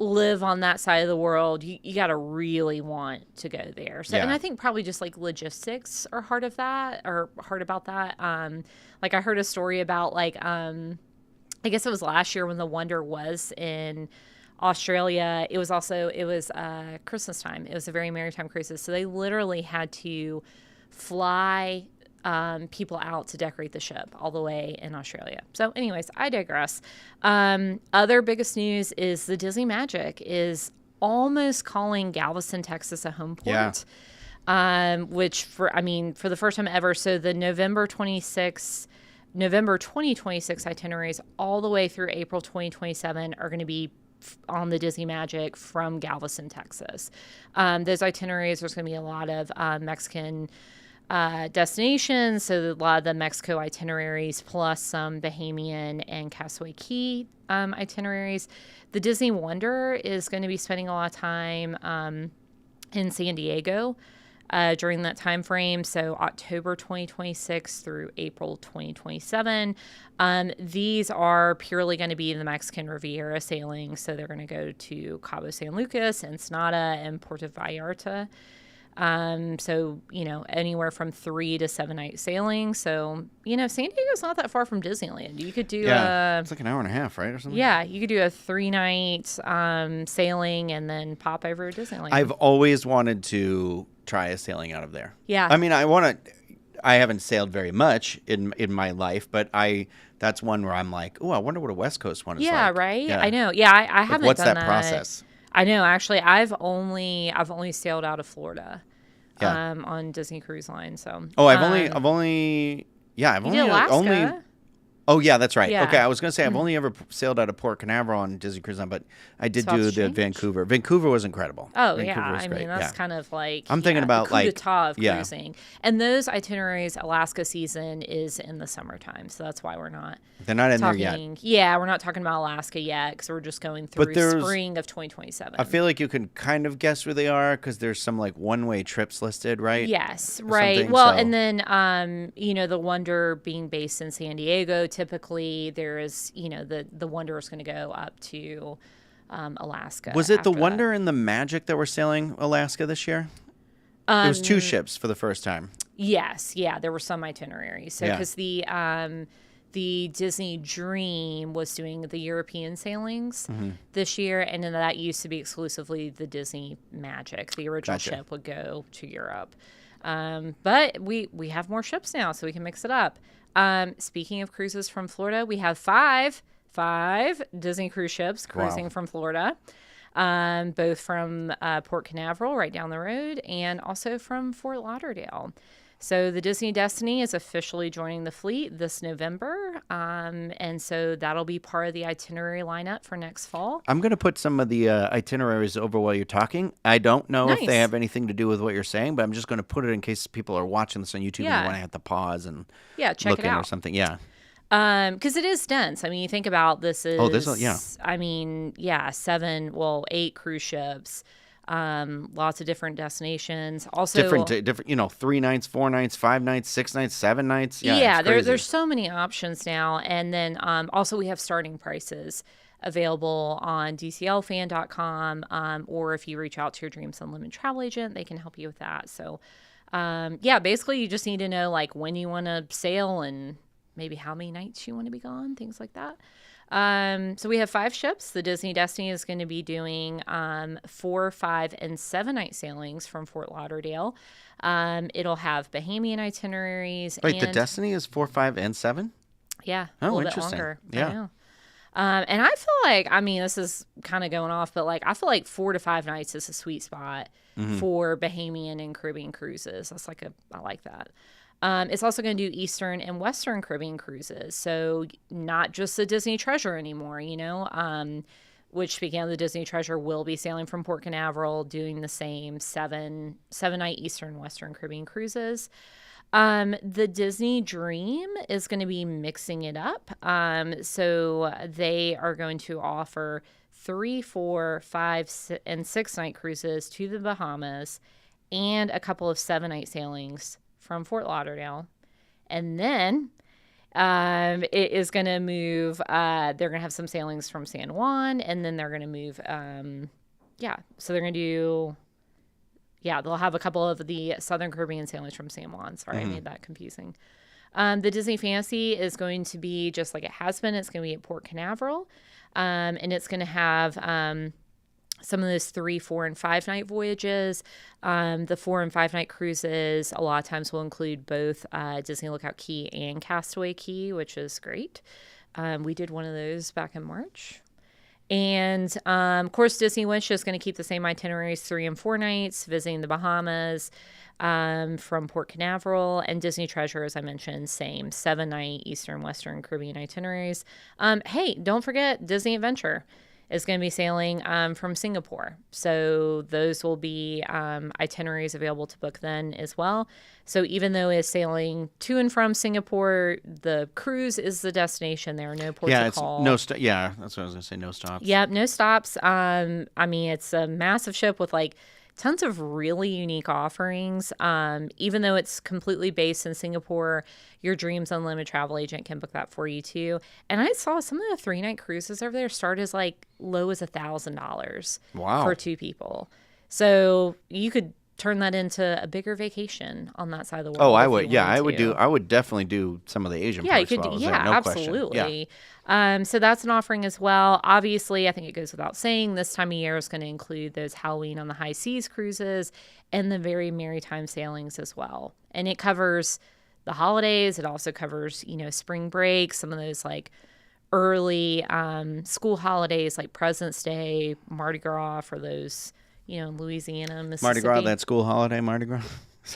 live on that side of the world, you got to really want to go there. So, and I think probably just like logistics are hard about that. Like I heard a story about I guess it was last year when the Wonder was in Australia. It was Christmas time. It was a very maritime cruises. So they literally had to fly people out to decorate the ship all the way in Australia. So anyways, I digress. Other biggest news is the Disney Magic is almost calling Galveston, Texas a home port. Which for the first time ever. So the November 2026 itineraries all the way through April 2027 are going to be on the Disney Magic from Galveston, Texas. Those itineraries, there's going to be a lot of Mexican destinations, so a lot of the Mexico itineraries, plus some Bahamian and Castaway Key itineraries. The Disney Wonder is going to be spending a lot of time in San Diego during that time frame, so October 2026 through April 2027. These are purely going to be the Mexican Riviera sailing, so they're going to go to Cabo San Lucas, Ensenada, and Puerto Vallarta. So, anywhere from 3 to 7 night sailing. So, San Diego's not that far from Disneyland. You could do it's like an hour and a half, right? Or something? Yeah, you could do a 3 night sailing and then pop over to Disneyland. I've always wanted to try a sailing out of there. Yeah. I mean, I haven't sailed very much in my life, but that's one where I'm like, oh, I wonder what a West Coast one is like. Yeah, right? Yeah. I know. Yeah, I haven't what's done that process? I know. Actually, I've only sailed out of Florida. Yeah. On Disney Cruise Line. So. Oh, I've only Alaska. Oh, yeah, that's right. Yeah. Okay, I was going to say I've only ever sailed out of Port Canaveral on Disney Cruise Line, but I did do the Vancouver. Vancouver was incredible. Oh, Vancouver was great. That's kind of like I'm thinking about the coup d'etat of cruising. And those itineraries, Alaska season is in the summertime, so that's why we're not. They're not in there yet. Yeah, we're not talking about Alaska yet because we're just going through spring of 2027. I feel like you can kind of guess where they are because there's some like one-way trips listed, right? Yes, right. Well, and then the Wonder being based in San Diego, typically there is the Wonder is going to go up to Alaska. Was it the Wonder and the Magic that were sailing Alaska this year? It was 2 ships for the first time. Yes, yeah, there were some itineraries. So because the Disney Dream was doing the European sailings this year, and then that used to be exclusively the Disney Magic. The original ship would go to Europe. But we have more ships now, so we can mix it up. Speaking of cruises from Florida, we have five Disney cruise ships cruising from Florida, both from Port Canaveral right down the road and also from Fort Lauderdale. So the Disney Destiny is officially joining the fleet this November. And so that'll be part of the itinerary lineup for next fall. I'm going to put some of the itineraries over while you're talking. I don't know if they have anything to do with what you're saying, but I'm just going to put it in case people are watching this on YouTube and they want to have to pause and check look it in out. or something. Yeah. Because it is dense. I mean, you think about this is, 8 cruise ships, lots of different destinations. Also, different, 3 nights, 4 nights, 5 nights, 6 nights, 7 nights. There's so many options now. And then also we have starting prices available on DCLfan.com, or if you reach out to your Dreams Unlimited travel agent, they can help you with that. So, basically you just need to know like when you want to sail and maybe how many nights you want to be gone, things like that. So we have 5 ships. The Disney Destiny is going to be doing 4, 5, and 7 night sailings from Fort Lauderdale. It'll have Bahamian itineraries. Wait, the Destiny is 4, 5, and 7? Yeah. Oh, a little interesting. Bit longer. Yeah. I know. And I feel like, this is kind of going off, but like I feel like 4 to 5 nights is a sweet spot for Bahamian and Caribbean cruises. I like that. It's also going to do Eastern and Western Caribbean cruises. So not just the Disney Treasure anymore, which, speaking of the Disney Treasure, will be sailing from Port Canaveral, doing the same 7-night Eastern and Western Caribbean cruises. The Disney Dream is going to be mixing it up. So they are going to offer 3, 4, 5, and 6 night cruises to the Bahamas and a couple of 7-night sailings from Fort Lauderdale. And then it is going to move. They're going to have some sailings from San Juan, and then they're going to move. So they're going to do. Yeah, they'll have a couple of the Southern Caribbean sailings from San Juan. Sorry, I made that confusing. The Disney Fantasy is going to be just like it has been. It's going to be at Port Canaveral, and it's going to have some of those 3, 4, and 5 night voyages. The 4 and 5 night cruises a lot of times will include both Disney Lookout Key and Castaway Key, which is great. We did one of those back in March. And, of course, Disney Wish is going to keep the same itineraries, 3 and 4 nights, visiting the Bahamas from Port Canaveral. And Disney Treasure, as I mentioned, same 7-night Eastern, Western Caribbean itineraries. Hey, don't forget Disney Adventure is going to be sailing from Singapore. So those will be itineraries available to book then as well. So even though it's sailing to and from Singapore, the cruise is the destination. There are no ports of call. That's what I was going to say, no stops. Yep, no stops. It's a massive ship with like tons of really unique offerings. Even though it's completely based in Singapore, your Dreams Unlimited travel agent can book that for you too. And I saw some of the 3-night cruises over there start as like low as $1,000 for 2 people. So you could turn that into a bigger vacation on that side of the world. Oh, I would. Yeah, I would definitely do some of the Asian parts. You could. No absolutely. Yeah. So that's an offering as well. Obviously, I think it goes without saying, this time of year is going to include those Halloween on the High Seas cruises and the very maritime sailings as well. And it covers the holidays. It also covers, spring break, some of those like early school holidays like President's Day, Mardi Gras for those, Louisiana, Mississippi. Mardi Gras, that school holiday, Mardi Gras?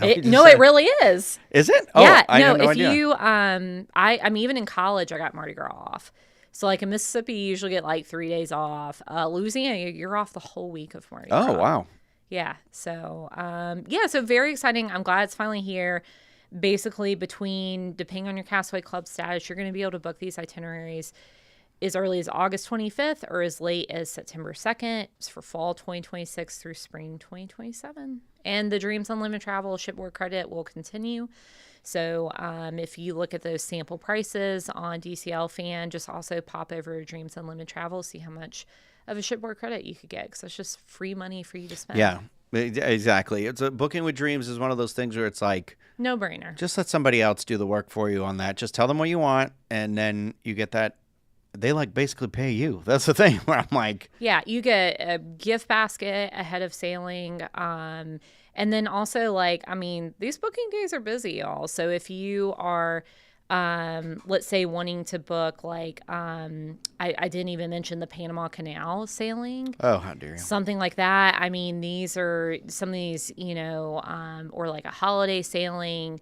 It really is. Is it? Yeah. I had no if idea. you, I'm even in college, I got Mardi Gras off. So like in Mississippi, you usually get like 3 days off. Louisiana, you're off the whole week of Mardi Gras. Oh, wow. Yeah. So, so very exciting. I'm glad it's finally here. Basically, depending on your Castaway Club status, you're going to be able to book these itineraries as early as August 25th or as late as September 2nd. It's for fall 2026 through spring 2027. And the Dreams Unlimited Travel shipboard credit will continue. So if you look at those sample prices on DCL Fan, just also pop over to Dreams Unlimited Travel, see how much of a shipboard credit you could get, because that's just free money for you to spend. Yeah, exactly. It's Booking with Dreams is one of those things where it's like, no brainer. Just let somebody else do the work for you on that. Just tell them what you want, and then you get that. They like basically pay you. That's the thing where I'm like, yeah, you get a gift basket ahead of sailing. And then also these booking days are busy, y'all. So if you are, let's say wanting to book I didn't even mention the Panama Canal sailing. Oh, how dare you. Something like that. These are some of these, or like a holiday sailing.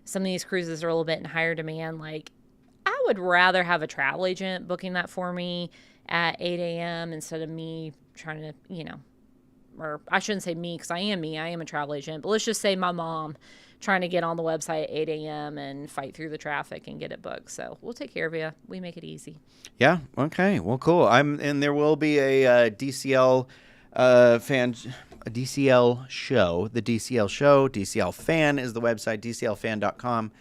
some of these cruises are a little bit in higher demand. Like, I would rather have a travel agent booking that for me at 8 a.m. instead of me trying to, or I shouldn't say me because I am me. I am a travel agent. But let's just say my mom trying to get on the website at 8 a.m. and fight through the traffic and get it booked. So we'll take care of you. We make it easy. Yeah. Okay. Well, cool. And there will be a DCL a DCL show. The DCL show. DCL Fan is the website. DCLFan.com.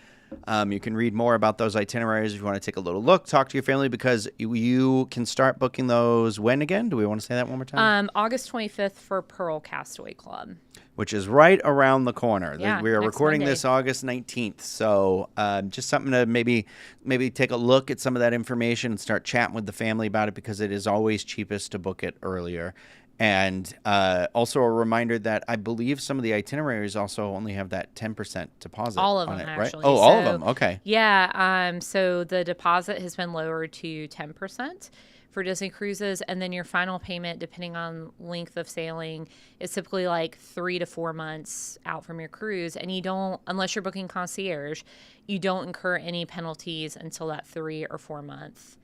You can read more about those itineraries if you want to take a little look. Talk to your family because you can start booking those when again? Do we want to say that one more time? August 25th for Pearl Castaway Club. Which is right around the corner. Yeah, we are recording Monday. this August 19th. So just something to maybe take a look at some of that information and start chatting with the family about it because it is always cheapest to book it earlier. And also a reminder that I believe some of the itineraries also only have that 10% deposit all of on them, it, actually. right? Oh, all of them. Okay. Yeah. So the deposit has been lowered to 10% for Disney cruises. And then your final payment, depending on length of sailing, is typically like 3 to 4 months out from your cruise. And you don't, unless you're booking concierge, you don't incur any penalties until that 3 or 4 months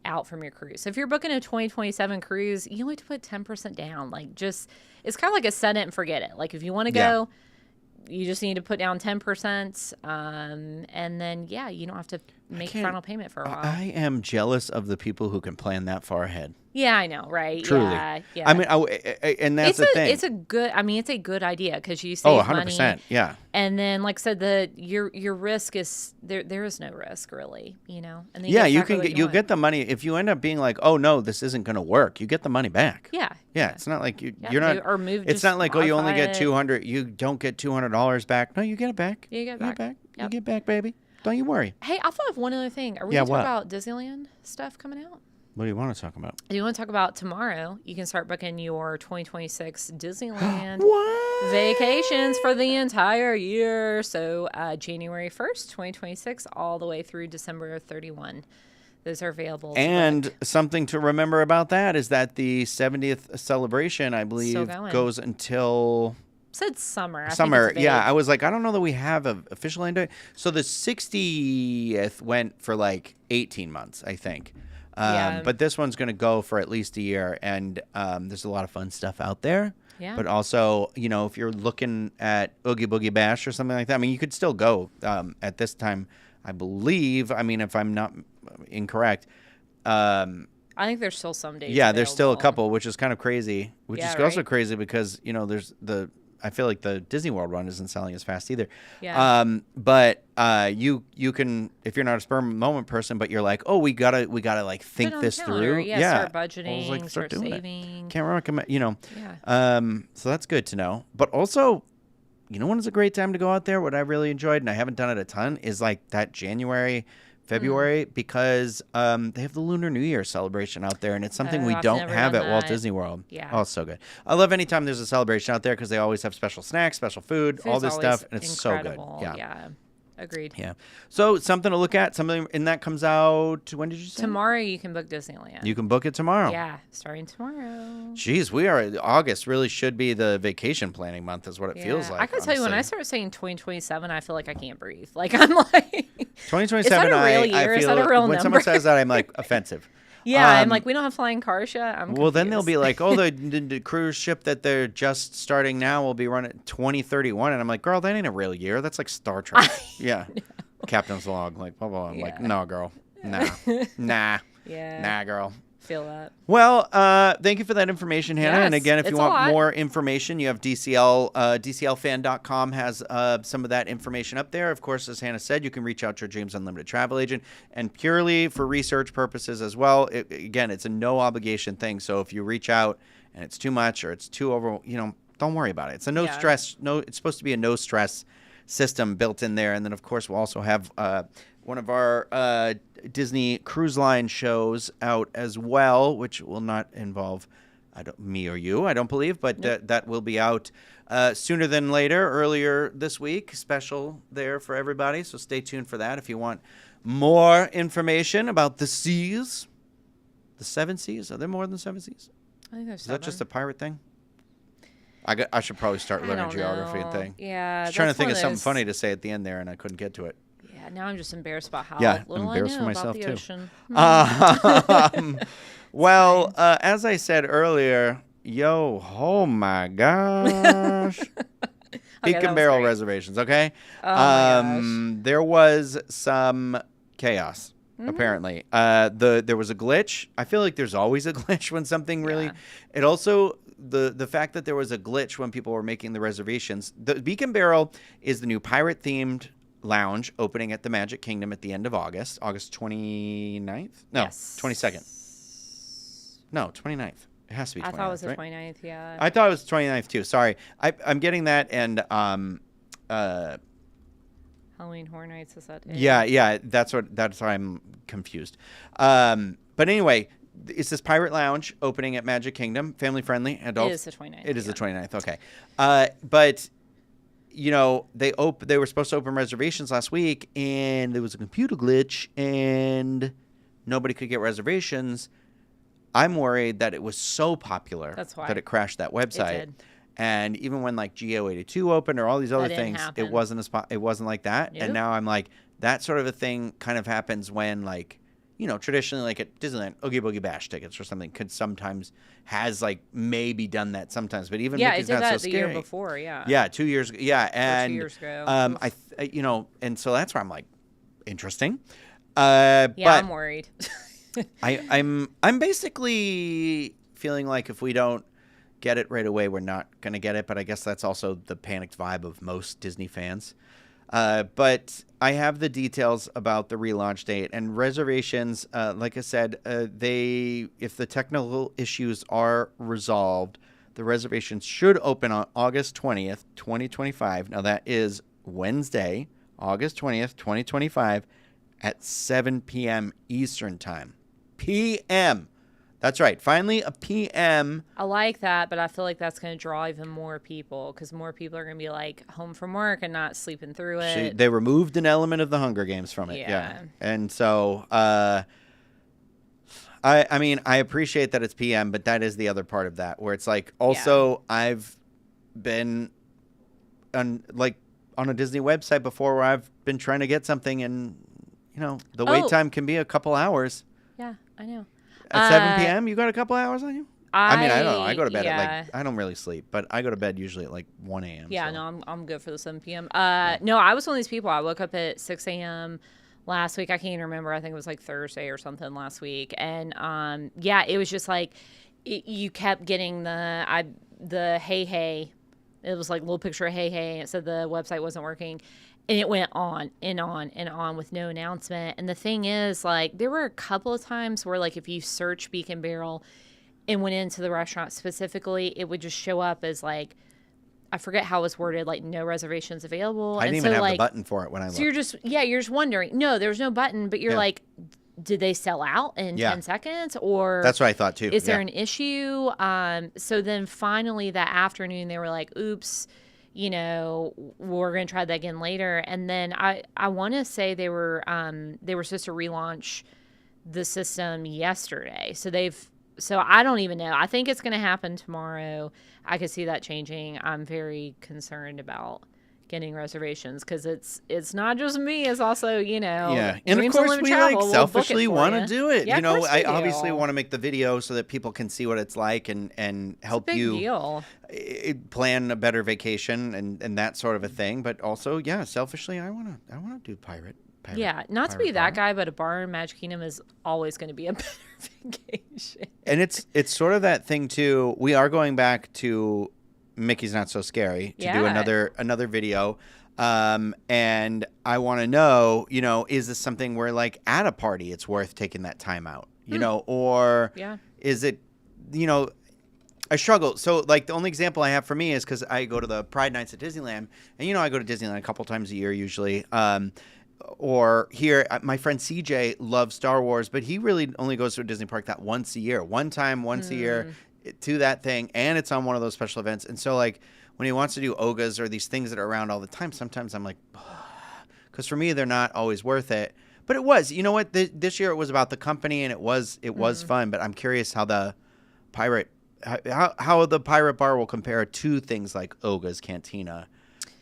out from your cruise. So if you're booking a 2027 cruise, you only have to put 10% down. Like, just, it's kind of like a set it and forget it. Like, if you want to go, you just need to put down 10%. And then, you don't have to make final payment for a while. I am jealous of the people who can plan that far ahead. Yeah, I know, right? Truly. Yeah. I mean, and that's the thing. It's a good idea because you save 100%, money. yeah. And then, like I said, your risk is there is no risk really, And then you'll get the money if you end up being like, oh no, this isn't going to work. You get the money back. Yeah. It's not like you're not. Or move. It's not like you only get $200. You don't get $200 back. No, you get it back. You get it back. Yep. You get back, baby. Don't you worry. Hey, I thought of one other thing. Are we going to talk about Disneyland stuff coming out? What do you want to talk about? Do you want to talk about tomorrow? You can start booking your 2026 Disneyland vacations for the entire year. So January 1st, 2026, all the way through December 31. Those are available. And something to remember about that is that the 70th celebration, I believe, goes until... Said summer. Summer, yeah. I was like, I don't know that we have an official end date. So the 60th went for like 18 months, I think. But this one's going to go for at least a year, and there's a lot of fun stuff out there. Yeah. But also, if you're looking at Oogie Boogie Bash or something like that, I mean, you could still go at this time, I believe. I mean, if I'm not incorrect. I think there's still some days. Yeah, there's still a couple, which is kind of crazy. Which is also right? crazy because, there's I feel like the Disney World one isn't selling as fast either. Yeah. But you can, if you're not a spur moment person, but you're like, oh, we gotta like think this through. Yeah. Start budgeting. Like, start doing saving. It. Can't recommend. Yeah. So that's good to know. But also, when is a great time to go out there? What I really enjoyed, and I haven't done it a ton, is like that January, February, because they have the Lunar New Year celebration out there, and it's something we don't have at Walt Disney World. Yeah. Oh, it's so good. I love any time there's a celebration out there because they always have special snacks, special food, all this stuff, and it's incredible. so good. Yeah. Agreed. Yeah. So something to look at. Something, and that comes out, when did you say? Tomorrow you can book Disneyland. You can book it tomorrow. Yeah, starting tomorrow. Jeez, August really should be the vacation planning month is what it feels like. I can tell you, when I start saying 2027, I feel like I can't breathe. Like, I'm like... 2027, is that a real year? I feel, is that a real when number? someone says that, I'm like, offensive. Yeah, I'm like, we don't have flying cars yet. I'm confused. Well, then they'll be like, oh, the cruise ship that they're just starting now will be running 2031. And I'm like, girl, that ain't a real year. That's like Star Trek. Yeah. Captain's log. Like, blah, blah. I'm like, no, girl. Nah. Yeah. Nah, girl. Feel that. Well, thank you for that information, Hannah. Yes, and again, if you want more information, you have DCL. DCLFan.com has some of that information up there. Of course, as Hannah said, you can reach out to your Dreams Unlimited travel agent, and purely for research purposes as well. Again, it's a no obligation thing. So if you reach out and it's too much or it's too over, don't worry about it. It's a no stress. It's supposed to be a no stress system built in there. And then, of course, we'll also have one of our Disney Cruise Line shows out as well, which will not involve me or you, I don't believe, but that will be out sooner than later, earlier this week. Special there for everybody, so stay tuned for that if you want more information about the seas. The 7 seas? Are there more than 7 seas? I think there's 7. Is that just a pirate thing? I should probably start learning don't geography and know. thing. Yeah, I was trying to that's think one of of something those- funny to say at the end there, and I couldn't get to it. Yeah, now I'm just embarrassed about how Yeah, I'm little I embarrassed know for myself, about the too. ocean. Well, as I said earlier, oh my gosh. Beak that and was Barrel great. reservations, okay? Oh my gosh. There was some chaos, apparently. There was a glitch. I feel like there's always a glitch when something really... Yeah. It also... The fact that there was a glitch when people were making the reservations. The Beak and Barrel is the new pirate-themed lounge opening at the Magic Kingdom at the end of August 29th? No, Yes. 22nd. No, 29th. It has to be 29th, I thought it was the right? 29th, yeah. I thought it was 29th too. Sorry. I'm getting that, and Halloween Horror Nights is that day. yeah, that's why I'm confused. But anyway, it's this pirate lounge opening at Magic Kingdom, family friendly, adults. It is the 29th. It is the 29th. Okay. But you know, they were supposed to open reservations last week, and there was a computer glitch, and nobody could get reservations. I'm worried that it was so popular that it crashed that website. It did. And even when like Geo82 opened or all these other things, happen. it wasn't like that. Nope. And now I'm like, that sort of a thing kind of happens when like, you know, traditionally like at Disneyland, Oogie Boogie Bash tickets or something has like maybe done that sometimes. But even it Mickey's did Not that So the Scary. year before, yeah. Yeah, 2 years ago. Yeah, and 2 years ago. you know, and so that's where I'm like, interesting. Yeah, but I'm worried. I'm basically feeling like if we don't get it right away, we're not going to get it. But I guess that's also the panicked vibe of most Disney fans. But I have the details about the relaunch date and reservations. Like I said, if the technical issues are resolved, the reservations should open on August 20th, 2025. Now that is Wednesday, August 20th, 2025 at 7 p.m. Eastern time. p.m. That's right. Finally, a p.m. I like that, but I feel like that's going to draw even more people because more people are going to be like home from work and not sleeping through it. They removed an element of the Hunger Games from it. Yeah. And so, I mean, I appreciate that it's p.m., but that is the other part of that where it's like, also, I've been on a Disney website before where I've been trying to get something and, you know, the wait time can be a couple hours. Yeah, I know. At 7 p.m., you got a couple hours on you? I mean, I don't know. I go to bed at I don't really sleep, but I go to bed usually at 1 a.m. Yeah, so. no, I'm good for the 7 p.m. No, I was one of these people. I woke up at 6 a.m. last week. I can't even remember. I think it was like Thursday or something last week. And it was just like you kept getting the hey. It was like a little picture of hey. It said the website wasn't working. And it went on and on and on with no announcement. And the thing is, like, there were a couple of times where, like, if you search Beak and Barrel and went into the restaurant specifically, it would just show up as, like, I forget how it was worded, like, no reservations available. I didn't even have the button for it when I looked. So you're just wondering. No, there was no button, but you're like, did they sell out in 10 seconds? Or that's what I thought, too. Is there an issue? So then finally that afternoon, they were like, oops. You know, we're going to try that again later. And then I want to say they were supposed to relaunch the system yesterday. So I don't even know. I think it's going to happen tomorrow. I could see that changing. I'm very concerned about getting reservations because it's not just me. It's also, you know, and of course we like selfishly want to you. do it. Yeah, you know, I do. obviously want to make the video so that people can see what it's like and help you plan a better vacation and that sort of a thing. But also, selfishly, I want to do pirate. Yeah, not to be that guy, but a bar in Magic Kingdom is always going to be a better vacation. And it's sort of that thing too. We are going back to Mickey's Not So Scary to do another video. And I want to know, you know, is this something where like at a party it's worth taking that time out, you know, or is it, you know, I struggle. So like the only example I have for me is because I go to the Pride Nights at Disneyland, and you know I go to Disneyland a couple times a year usually. Or here, my friend CJ loves Star Wars, but he really only goes to a Disney park that once a year, once a year to that thing, and it's on one of those special events. And so like when he wants to do Ogas or these things that are around all the time, sometimes I'm like, because for me they're not always worth it. But it was, you know what? This year it was about the company, and it was fun. But I'm curious how the pirate how the Pirate Bar will compare to things like Oga's Cantina.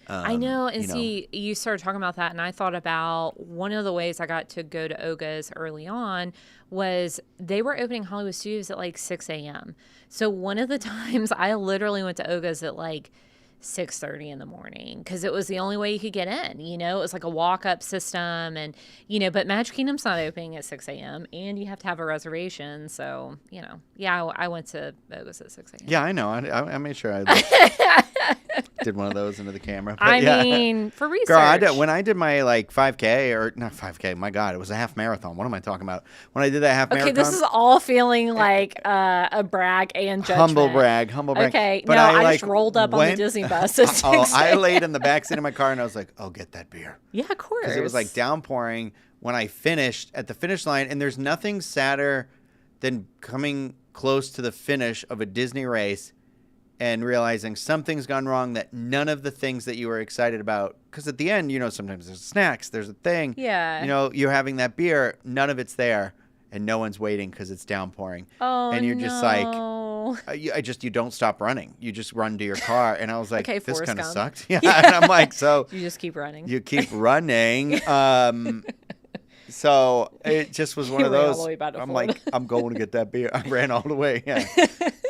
I know. And see, you started talking about that, and I thought about one of the ways I got to go to Oga's early on was they were opening Hollywood Studios at like 6 a.m. So one of the times I literally went to Oga's at like 6:30 in the morning because it was the only way you could get in. It was like a walk-up system, and but Magic Kingdom's not opening at 6 a.m. and you have to have a reservation. So I went to Oga's at 6 a.m. Yeah, I know. I made sure I did one of those into the camera. But I mean, for research. Girl, when I did my 5K or not 5K, my God, it was a half marathon. What am I talking about? When I did that half marathon. Okay, this is all feeling like a brag and judgment. Humble brag. Okay, but no, I just rolled up on the Disney bus. I laid in the backseat of my car and I was like, I'll get that beer. Yeah, of course. Because it was like downpouring when I finished at the finish line, and there's nothing sadder than coming close to the finish of a Disney race and realizing something's gone wrong, that none of the things that you were excited about, because at the end, sometimes there's snacks, there's a thing. Yeah. You're having that beer, none of it's there, and no one's waiting because it's downpouring. Oh, and you're just like, you don't stop running. You just run to your car. And I was like, okay, this kind of Gump. sucked. Yeah. And I'm like, so. You just keep running. You keep running. So it just was one of those. I'm like, I'm going to get that beer. I ran all the way. Yeah.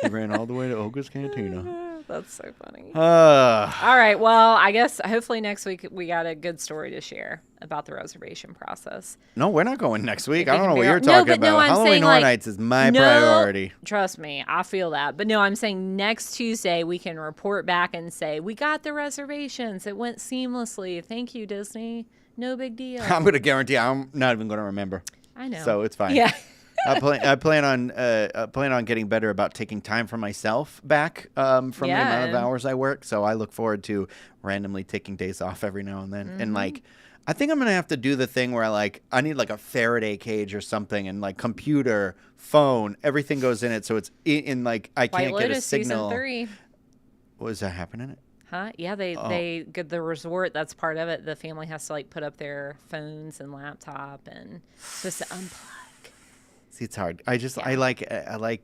I ran all the way to Oga's Cantina. That's so funny. All right. Well, I guess hopefully next week we got a good story to share about the reservation process. No, we're not going next week. I don't know what you're talking about. No, Halloween Horror Nights is my priority. Trust me. I feel that. But no, I'm saying next Tuesday we can report back and say, we got the reservations. It went seamlessly. Thank you, Disney. No big deal. I'm going to guarantee I'm not even going to remember. I know. So it's fine. Yeah. I plan on getting better about taking time for myself back from the amount of hours I work. So I look forward to randomly taking days off every now and then. And I think I'm gonna have to do the thing where I need like a Faraday cage or something, and like computer, phone, everything goes in it, so it's in I can't White get Lotus, a signal. Season 3. What does that happen in it? Huh? Yeah, they get the resort. That's part of it. The family has to put up their phones and laptop and just to unplug. See, it's hard. I like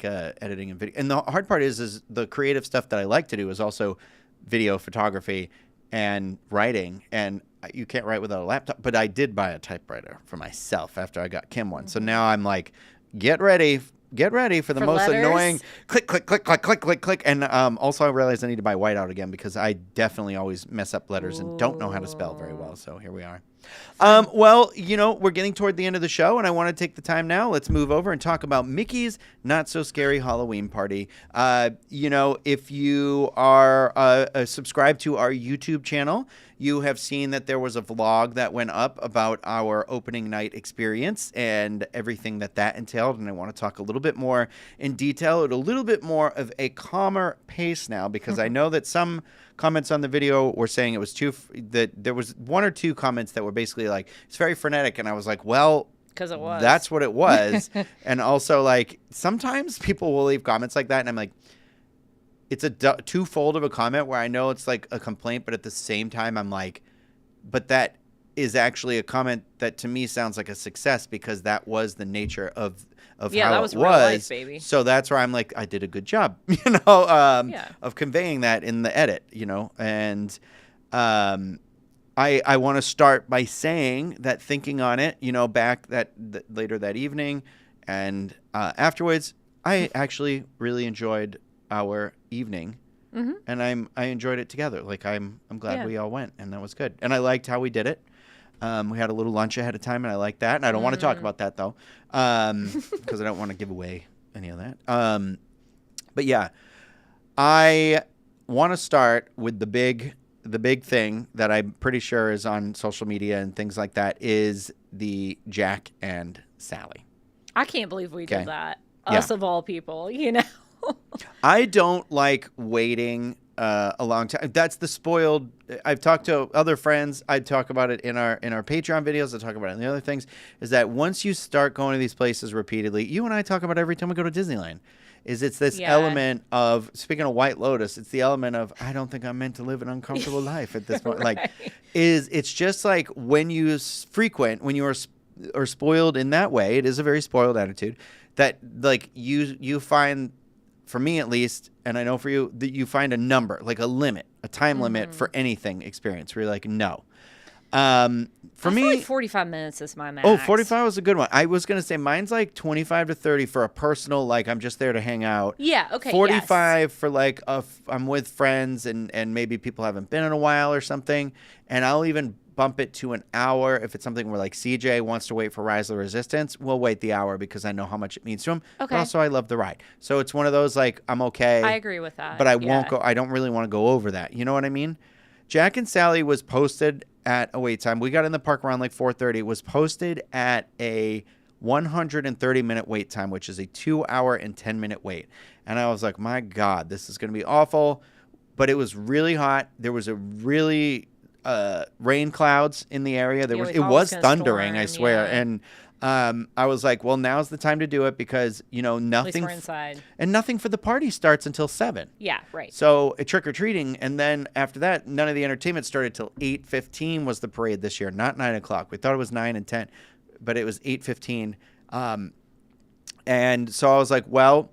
editing and video. And the hard part is the creative stuff that I like to do is also video, photography, and writing. And you can't write without a laptop. But I did buy a typewriter for myself after I got Kim one. So now I'm like, get ready for the most letters? Annoying click, click, click, click, click, click, click. And also I realized I need to buy whiteout again because I definitely always mess up letters and don't know how to spell very well. So here we are. Well, we're getting toward the end of the show, and I want to take the time now. Let's move over and talk about Mickey's Not So Scary Halloween Party. If you are subscribed to our YouTube channel, you have seen that there was a vlog that went up about our opening night experience and everything that entailed. And I want to talk a little bit more in detail at a little bit more of a calmer pace now, because I know that some comments on the video were saying it was that there was one or two comments that were basically like, it's very frenetic. And I was like, well, because it was. That's what it was. And also, sometimes people will leave comments like that, and I'm like, it's a twofold of a comment where I know it's like a complaint, but at the same time, I'm like, but that is actually a comment that to me sounds like a success, because that was the nature of how that was it real was. life, baby. So that's where I'm like, I did a good job, of conveying that in the edit, and I want to start by saying that thinking on it, back later that evening and afterwards, I actually really enjoyed our evening, and I enjoyed it together. I'm glad we all went, and that was good. And I liked how we did it. We had a little lunch ahead of time, and I liked that. And I don't want to talk about that though, because I don't want to give away any of that. But yeah, I want to start with the big thing that I'm pretty sure is on social media and things like that, is the Jack and Sally. I can't believe we did that. Us of all people, I don't like waiting a long time. That's the spoiled. I've talked to other friends. I talk about it in our Patreon videos. I talk about it in the other things. Is that once you start going to these places repeatedly, you and I talk about every time we go to Disneyland. It's this element of, speaking of White Lotus, it's the element of, I don't think I'm meant to live an uncomfortable life at this point. Right. It's just like when you when you are spoiled in that way, it is a very spoiled attitude, that you find for me at least, and I know for you, that you find a number, like a limit, a time limit for anything experience where you're like, no. For I feel me, like 45 minutes is my max. oh, 45 was a good one. I was going to say mine's like 25 to 30 for a personal, like I'm just there to hang out. Yeah, okay, 45 for like I'm with friends and maybe people haven't been in a while or something. And I'll even bump it to an hour if it's something where like CJ wants to wait for Rise of the Resistance. We'll wait the hour because I know how much it means to him. Okay. But also I love the ride. So it's one of those like I'm okay. I agree with that. But I won't go. I don't really want to go over that. You know what I mean? Jack and Sally was posted at a wait time. We got in the park around like 4:30. It was posted at a 130-minute wait time, which is a 2-hour and 10-minute wait. And I was like, my God, this is going to be awful. But it was really hot. There was a really rain clouds in the area. It was thundering, I swear. Yeah. And I was like, well, now's the time to do it because, nothing. At least we're inside. And nothing for the party starts until 7. Yeah, right. So trick-or-treating, and then after that, none of the entertainment started till 8:15 was the parade this year, not 9 o'clock. We thought it was 9 and 10, but it was 8:15. And so I was like, well,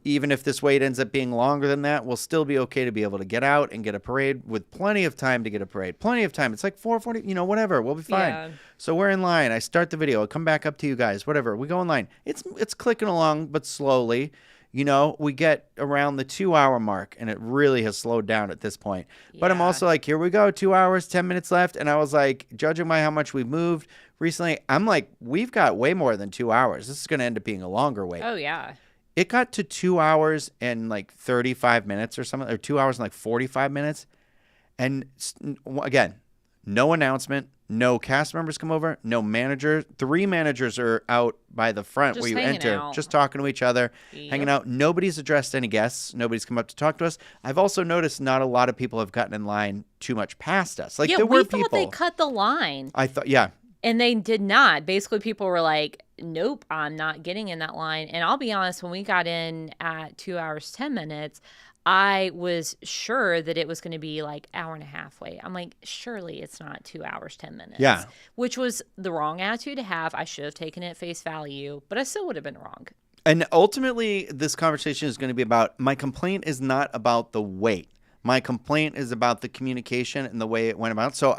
even if this wait ends up being longer than that, we'll still be okay to be able to get out and get a parade with plenty of time to get a parade. Plenty of time. It's like 4:40, whatever. We'll be fine. Yeah. So we're in line. I start the video. I'll come back up to you guys. Whatever. We go in line. It's clicking along, but slowly. We get around the 2-hour mark, and it really has slowed down at this point. Yeah. But I'm also like, here we go, 2 hours, 10 minutes left. And I was like, judging by how much we've moved recently, I'm like, we've got way more than 2 hours. This is going to end up being a longer wait. Oh, yeah. It got to 2 hours and like 35 minutes or something, or 2 hours and like 45 minutes. And again, no announcement, no cast members come over, no manager. 3 managers are out by the front where you enter, just talking to each other, hanging out. Nobody's addressed any guests. Nobody's come up to talk to us. I've also noticed not a lot of people have gotten in line too much past us. Like there were people. We thought they cut the line. I thought, yeah. And they did not. Basically, people were like, nope, I'm not getting in that line. And I'll be honest, when we got in at 2 hours, 10 minutes, I was sure that it was going to be like hour and a half wait. I'm like, surely it's not 2 hours, 10 minutes. Yeah. Which was the wrong attitude to have. I should have taken it at face value, but I still would have been wrong. And ultimately, this conversation is going to be about, my complaint is not about the wait. My complaint is about the communication and the way it went about. So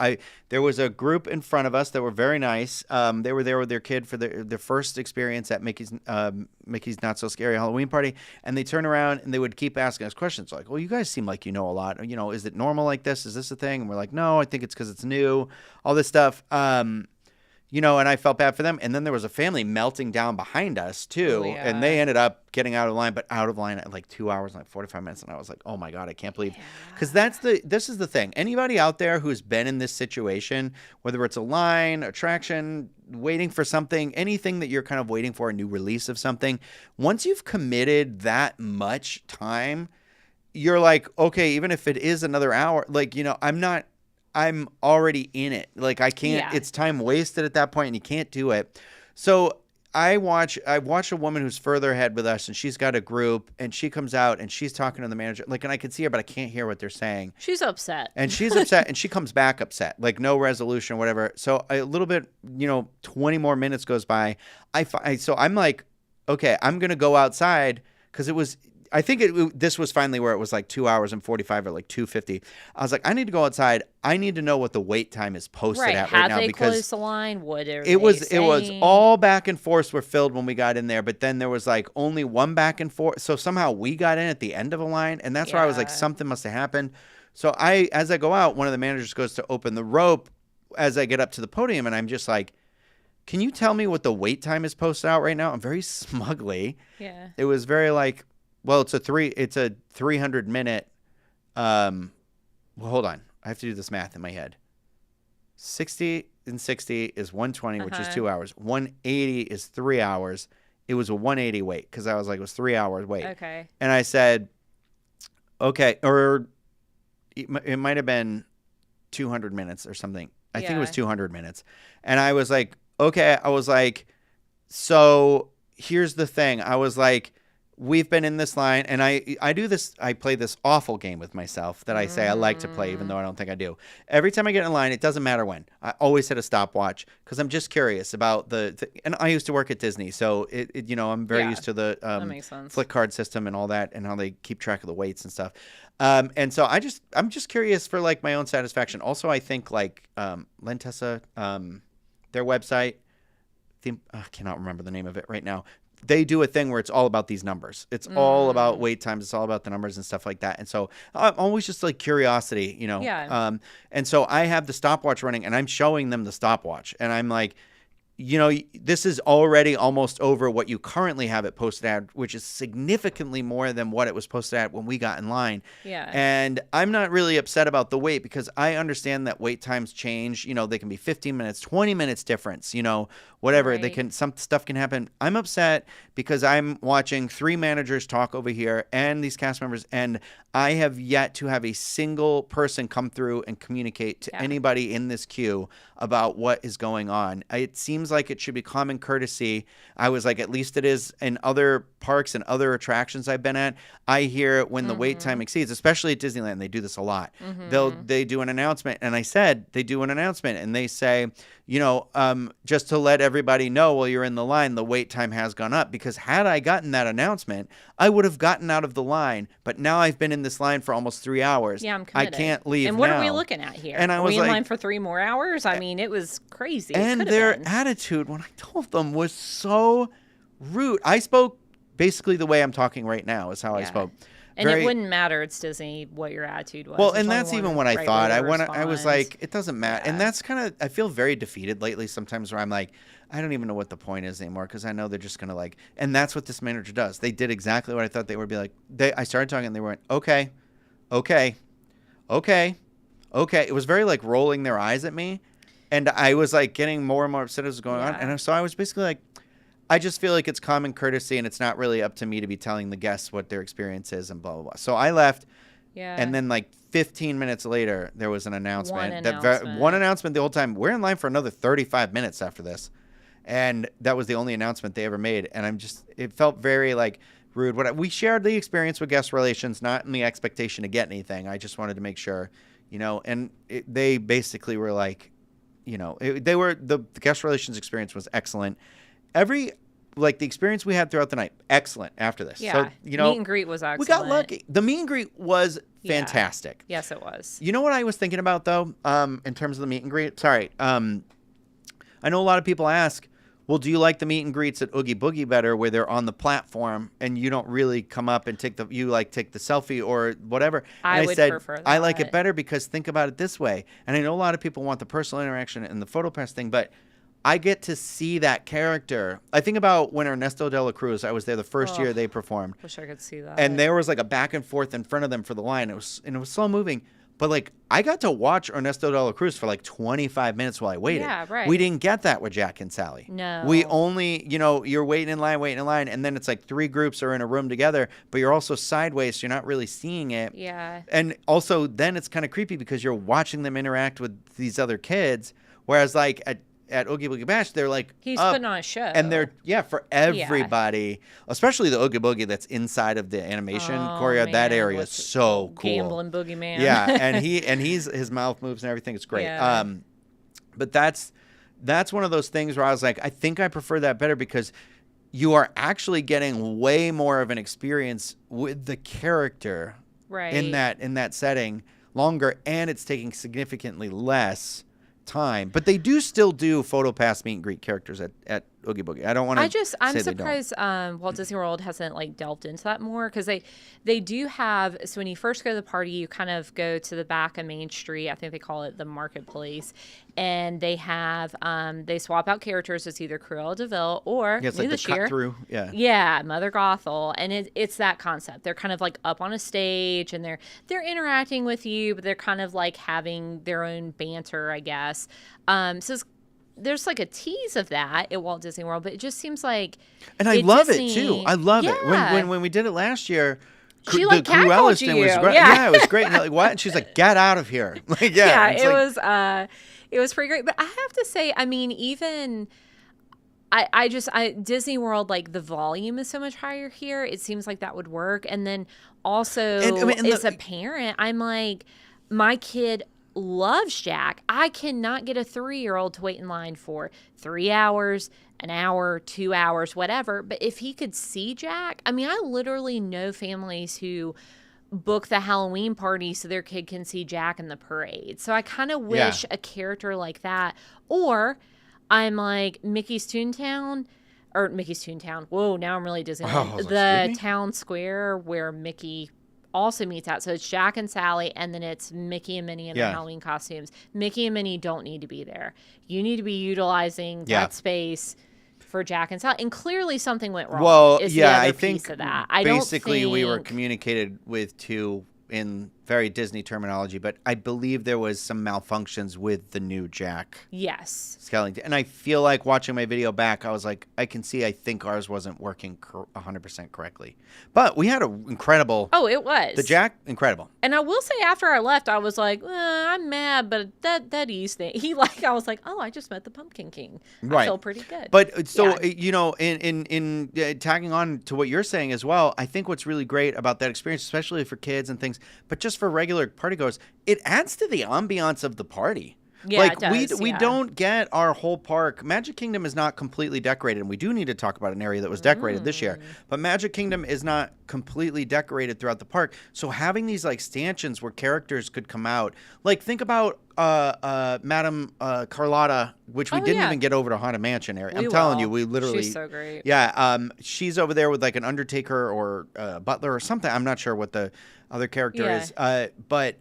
there was a group in front of us that were very nice. They were there with their kid for their first experience at Mickey's Not So Scary Halloween Party. And they turned around and they would keep asking us questions like, well, you guys seem like you know a lot. Is it normal like this? Is this a thing? And we're like, no, I think it's because it's new. All this stuff. And I felt bad for them. And then there was a family melting down behind us, too. Oh, yeah. And they ended up getting out of line, but out of line at like 2 hours and like 45 minutes. And I was like, oh, my God, I can't believe. Because this is the thing. Anybody out there who's been in this situation, whether it's a line, attraction, waiting for something, anything that you're kind of waiting for, a new release of something, once you've committed that much time, you're like, okay, even if it is another hour, like, I'm already in it. Like I can't, It's time wasted at that point and you can't do it. So I watched a woman who's further ahead with us and she's got a group and she comes out and she's talking to the manager, and I can see her, but I can't hear what they're saying. She's upset. And she's upset and she comes back upset, like no resolution or whatever. So a little bit, 20 more minutes goes by. So I'm like, okay, I'm going to go outside because I think this was finally where it was like 2 hours and 45 or like 2:50. I was like, I need to go outside. I need to know what the wait time is posted at right now. Have they closed the line? What are it was all back and forth were filled when we got in there, but then there was like only one back and forth. So somehow we got in at the end of a line, and that's where I was like, something must have happened. So as I go out, one of the managers goes to open the rope as I get up to the podium, and I'm just like, can you tell me what the wait time is posted out right now? I'm very smugly. Yeah. It was very like, well, it's a 300-minute. Well, hold on. I have to do this math in my head. 60 and 60 is 120, which is 2 hours. 180 is 3 hours. It was a 180 wait because I was like, it was 3 hours wait. Okay. And I said, okay, or it might have been 200 minutes or something. I think it was 200 minutes. And I was like, okay. I was like, so here's the thing. I was like, we've been in this line, and I do this. I play this awful game with myself that I say I like to play, even though I don't think I do. Every time I get in line, it doesn't matter when. I always hit a stopwatch because I'm just curious about and I used to work at Disney, so I'm very used to the flick card system and all that, and how they keep track of the weights and stuff. And so I'm just curious for like my own satisfaction. Also, I think like Lentessa, their website, I cannot remember the name of it right now. They do a thing where it's all about these numbers. It's all about wait times. It's all about the numbers and stuff like that. And so I'm always just like curiosity, Yeah. And so I have the stopwatch running, and I'm showing them the stopwatch, and I'm like, this is already almost over what you currently have it posted at, which is significantly more than what it was posted at when we got in line. Yeah. And I'm not really upset about the wait because I understand that wait times change. They can be 15 minutes, 20 minutes difference, whatever. Right. Some stuff can happen. I'm upset because I'm watching 3 managers talk over here and these cast members, and I have yet to have a single person come through and communicate to anybody in this queue about what is going on. It seems like it should be common courtesy. I was like, at least it is in other parks and other attractions I've been at. I hear when the wait time exceeds, especially at Disneyland, they do this a lot. They do an announcement, and I said they do an announcement, and they say, just to let everybody know while you're in the line, the wait time has gone up. Because had I gotten that announcement, I would have gotten out of the line. But now I've been in this line for almost 3 hours. Yeah, I'm committed. I can't leave. And what now. are we looking at here? And I was we in like, line for 3 more hours? I mean, it was crazy. And their attitude when I told them was so rude. I spoke basically the way I'm talking right now is how I spoke. And it wouldn't matter. It's Disney what your attitude was. Well, and that's even what I thought. I was like, it doesn't matter. Yeah. And that's kind of, I feel very defeated lately sometimes where I'm like, I don't even know what the point is anymore because I know they're just going to like, and that's what this manager does. They did exactly what I thought they would be like. I started talking and they went, okay. It was very like rolling their eyes at me. And I was like getting more and more upset as it was going on. And so I was basically like, I just feel like it's common courtesy and it's not really up to me to be telling the guests what their experience is and blah, blah, blah. So I left. Yeah. And then like 15 minutes later, there was an announcement. One announcement the whole time. We're in line for another 35 minutes after this. And that was the only announcement they ever made. And it felt very like rude. We shared the experience with guest relations, not in the expectation to get anything. I just wanted to make sure, and they basically were like, the guest relations experience was excellent. The experience we had throughout the night, excellent after this. Yeah. So, meet and greet was excellent. We got lucky. The meet and greet was fantastic. Yes, it was. You know what I was thinking about, though, in terms of the meet and greet? Sorry. I know a lot of people ask, well, do you like the meet and greets at Oogie Boogie better where they're on the platform and you don't really come up and take the selfie or whatever? I would prefer that. I like it better because think about it this way. And I know a lot of people want the personal interaction and the photo pass thing, but I get to see that character. I think about when Ernesto de la Cruz, I was there the first year they performed. Wish I could see that. And there was like a back and forth in front of them for the line. It was slow moving. But like I got to watch Ernesto de la Cruz for like 25 minutes while I waited. Yeah, right. We didn't get that with Jack and Sally. No. We only, you're waiting in line, and then it's like 3 groups are in a room together, but you're also sideways, so you're not really seeing it. Yeah. And also then it's kind of creepy because you're watching them interact with these other kids, whereas like at Oogie Boogie Bash, they're like he's up, putting on a show, and they're for everybody, especially the Oogie Boogie that's inside of the animation choreo. Man, that area is so cool. Gambling boogeyman. Yeah, and his mouth moves and everything. It's great. Yeah. But that's one of those things where I was like, I think I prefer that better because you are actually getting way more of an experience with the character in that setting longer, and it's taking significantly less time. But they do still do photo pass meet and greet characters at Oogie Boogie. I don't want to I'm surprised Walt Disney World hasn't delved into that more because they do have, so when you first go to the party, you kind of go to the back of Main Street. I think they call it the marketplace, and they have they swap out characters. It's either Cruella de Vil or it's like the cut through. Yeah, Mother Gothel, and it's that concept. They're kind of like up on a stage and they're interacting with you, but they're kind of like having their own banter, I guess. So there's like a tease of that at Walt Disney World, but it just seems like, and I love it too. I love it when we did it last year. She the Cruella's thing was great. Yeah, it was great. And like, what? And she's like, "Get out of here!" Like, it was pretty great. But I have to say, I mean, even Disney World, like the volume is so much higher here. It seems like that would work. And then also, as a parent, I'm like, my kid loves Jack. I cannot get a 3-year-old to wait in line for 3 hours, an hour, 2 hours, whatever. But if he could see Jack, I mean, I literally know families who book the Halloween party so their kid can see Jack in the parade. So I kind of wish a character like that, or I'm like Mickey's Toontown. Whoa, now I'm really Disneyland. The town square where Mickey also meets out. So it's Jack and Sally, and then it's Mickey and Minnie in their Halloween costumes. Mickey and Minnie don't need to be there. You need to be utilizing that space for Jack and Sally. And clearly something went wrong. Well, I think piece of that. basically we were communicated with two in very Disney terminology, but I believe there was some malfunctions with the new Jack. Yes. Skellington. And I feel like watching my video back, I was like, I think ours wasn't working 100% correctly. But we had an incredible... Oh, it was. The Jack, incredible. And I will say after I left, I was like, I'm mad, but that East thing. I was like, I just met the Pumpkin King. I feel pretty good. But so, in tagging on to what you're saying as well, I think what's really great about that experience, especially for kids and things, but just for regular partygoers, it adds to the ambiance of the party. Yeah, like it does, we don't get our whole park. Magic Kingdom is not completely decorated, and we do need to talk about an area that was decorated this year. But Magic Kingdom is not completely decorated throughout the park. So having these like stanchions where characters could come out, like think about Madame Carlotta, which we didn't even get over to Haunted Mansion area. I'm telling you, we literally. She's so great. Yeah, she's over there with like an Undertaker or Butler or something. I'm not sure what the other character is, but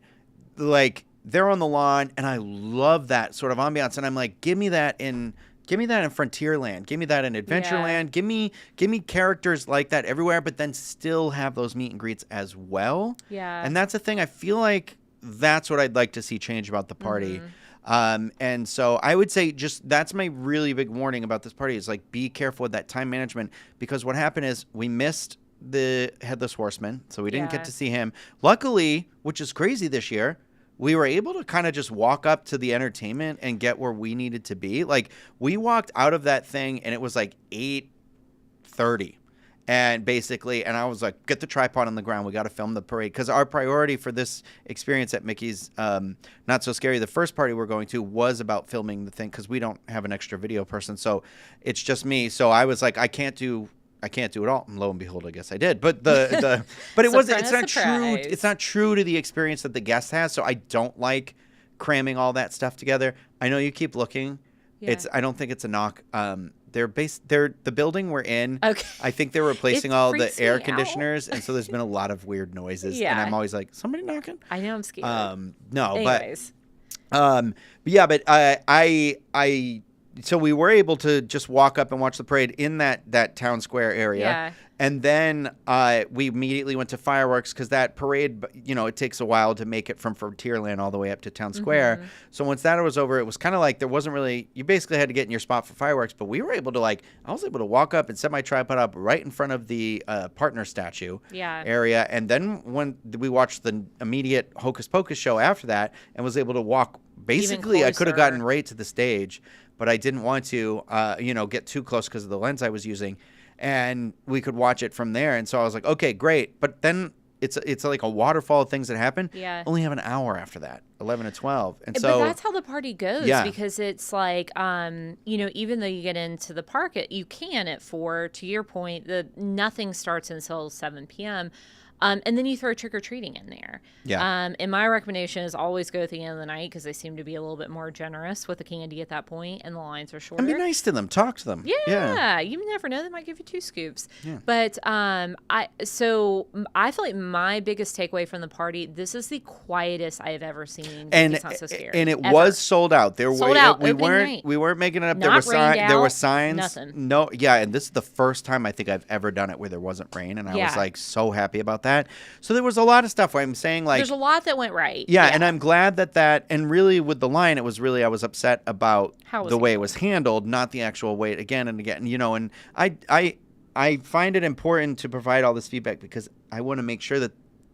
like. They're on the lawn, and I love that sort of ambiance. And I'm like, give me that in Frontierland, give me that in Adventureland, give me characters like that everywhere, but then still have those meet and greets as well. Yeah, and that's the thing. I feel like that's what I'd like to see change about the party. And so I would say that's my really big warning about this party is like be careful with that time management, because what happened is we missed the Headless Horseman, so we didn't get to see him. Luckily, which is crazy this year, we were able to kind of just walk up to the entertainment and get where we needed to be. Like, we walked out of that thing, and it was like 8:30. And basically, and I was like, get the tripod on the ground. We got to film the parade. Because our priority for this experience at Mickey's Not So Scary, the first party we're going to, was about filming the thing, because we don't have an extra video person. So it's just me. So I was like, I can't do it all. And lo and behold, I guess I did. But but it wasn't. It's not true. It's not true to the experience that the guest has. So I don't like cramming all that stuff together. I know you keep looking. Yeah. I don't think it's a knock. They're the building we're in. Okay. I think they're replacing all the air conditioners, and so there's been a lot of weird noises. Yeah. And I'm always like, somebody knocking? I know, I'm scared. No, anyways. But so we were able to just walk up and watch the parade in that town square area. Yeah. And then we immediately went to fireworks, because that parade, it takes a while to make it from Frontierland all the way up to town square. Mm-hmm. So once that was over, it was kind of like there wasn't really, you basically had to get in your spot for fireworks. But we were able to I was able to walk up and set my tripod up right in front of the partner statue area. And then when we watched the immediate Hocus Pocus show after that and was able to walk, basically I could have gotten right to the stage, but I didn't want to, get too close because of the lens I was using, and we could watch it from there. And so I was like, okay, great. But then it's like a waterfall of things that happen. Yeah. Only have an hour after that, 11 to 12. And so, but that's how the party goes, because it's like, even though you get into the park, you can at 4, to your point, nothing starts until 7 p.m., and then you throw trick-or-treating in there. Yeah. And my recommendation is always go at the end of the night, because they seem to be a little bit more generous with the candy at that point, and the lines are shorter. And be nice to them. Talk to them. Yeah. You never know. They might give you 2 scoops. Yeah. But I feel like my biggest takeaway from the party, this is the quietest I have ever seen. And It's Not So Scary. And it was sold out. Sold out. We weren't making it up. Not There were signs. Nothing. No. Yeah. And this is the first time I think I've ever done it where there wasn't rain. And I was like so happy about that. So there was a lot of stuff where I'm saying like... There's a lot that went right. Yeah, and I'm glad that... And really with the line, it was really... I was upset about the way it was handled, not the actual way again and again. And I find it important to provide all this feedback, because I want to make sure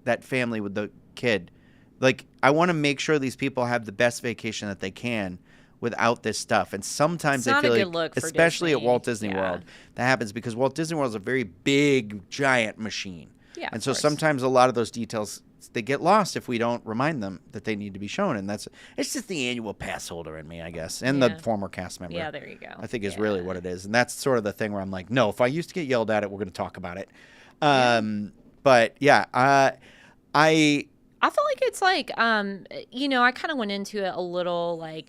that family with the kid... Like, I want to make sure these people have the best vacation that they can without this stuff. And sometimes It's I not a feel good like, look for especially at Disney. Walt Disney Yeah. World, that happens because Walt Disney World is a very big, giant machine. Yeah, and of so course. sometimes a lot of those details, they get lost if we don't remind them that they need to be shown. And it's just the annual pass holder in me, I guess, and the former cast member. Yeah, there you go. I think is really what it is. And that's sort of the thing where I'm like, no, if I used to get yelled at it, we're going to talk about it. But yeah, I feel like it's like, I kind of went into it a little like,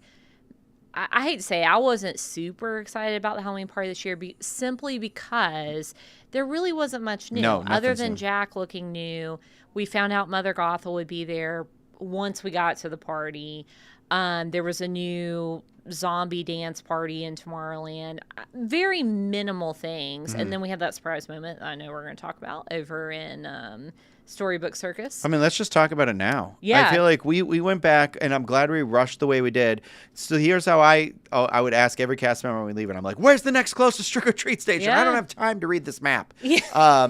I hate to say I wasn't super excited about the Halloween party this year simply because there really wasn't much new. No, other nothing's than new. Jack looking new. We found out Mother Gothel would be there once we got to the party. There was a new zombie dance party in Tomorrowland. Very minimal things. And then we had that surprise moment I know we're going to talk about over in Storybook Circus. I mean, let's just talk about it now. Yeah. I feel like we went back, and I'm glad we rushed the way we did. So here's how I would ask every cast member when we leave, and I'm like, where's the next closest trick-or-treat station? Yeah. I don't have time to read this map. Yeah.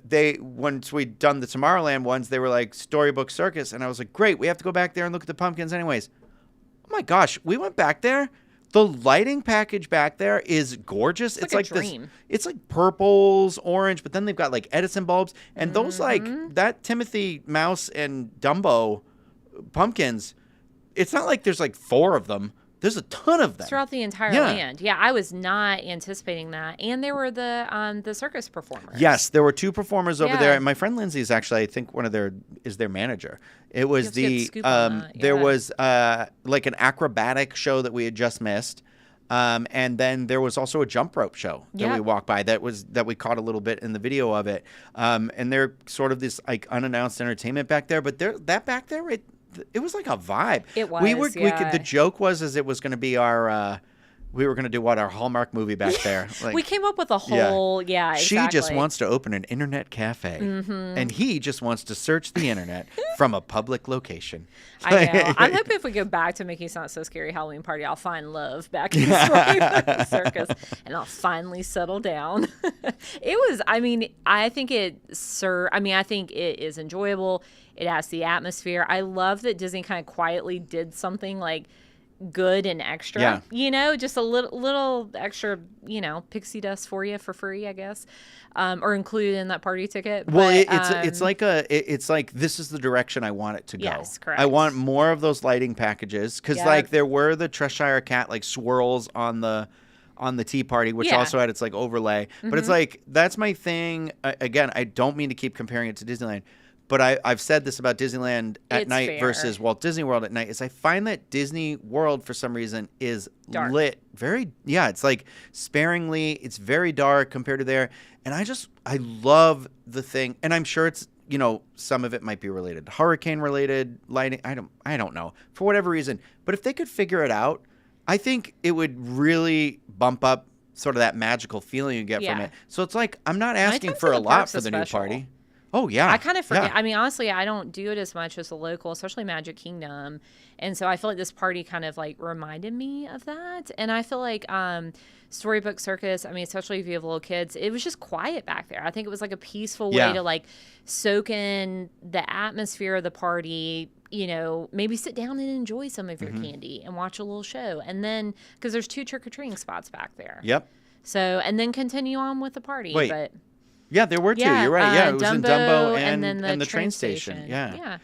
They once we'd done the Tomorrowland ones, they were like Storybook Circus, and I was like, great, we have to go back there and look at the pumpkins anyways. Oh my gosh, we went back there. The lighting package back there is gorgeous. It's like a dream. It's like purples, orange, but then they've got like Edison bulbs, and those like that Timothy Mouse and Dumbo pumpkins. It's not like there's like 4 of them. There's a ton of them Throughout the entire land. Yeah, I was not anticipating that. And there were the circus performers. Yes, there were 2 performers over Yeah. there, and my friend Lindsay is actually, I think, is their manager. It was have to get the scoop on that, there yeah. was like an acrobatic show that we had just missed. And then there was also a jump rope show that we walked by that we caught a little bit in the video of it. And they're sort of this like unannounced entertainment back there, but that back there, it was like a vibe. It was, yeah. The joke was it was going to be our we were going to do our Hallmark movie back there. Like, we came up with a whole, exactly. She just wants to open an internet cafe, and he just wants to search the internet from a public location. I know. I'm hoping if we go back to Mickey's Not So Scary Halloween Party, I'll find love back in Storybook Circus, and I'll finally settle down. I think it is enjoyable. It has the atmosphere. I love that Disney kind of quietly did something like good and extra, just a little extra, pixie dust for you for free, I guess, or included in that party ticket. Well, but, it's like this is the direction I want it to go. Yes, correct. I want more of those lighting packages because like there were the Cheshire Cat like swirls on the Tea Party, which also had its like overlay. But it's like that's my thing. Again, I don't mean to keep comparing it to Disneyland. But I've said this about Disneyland at night versus Walt Disney World at night is I find that Disney World for some reason is dark. Lit it's like sparingly, it's very dark compared to there. And I love the thing, and I'm sure it's, some of it might be related to hurricane related lighting. I don't know for whatever reason, but if they could figure it out, I think it would really bump up sort of that magical feeling you get from it. So it's like, I'm not asking for a lot for the new party. Oh, yeah. I kind of forget. Yeah. I mean, honestly, I don't do it as much as the local, especially Magic Kingdom. And so I feel like this party kind of like reminded me of that. And I feel like Storybook Circus, I mean, especially if you have little kids, it was just quiet back there. I think it was like a peaceful way to like soak in the atmosphere of the party, maybe sit down and enjoy some of your candy and watch a little show. And then, because there's 2 trick-or-treating spots back there. Yep. So, and then continue on with the party. Wait. But yeah, there were 2. You're right. Yeah, it was in Dumbo and then the train station. Yeah.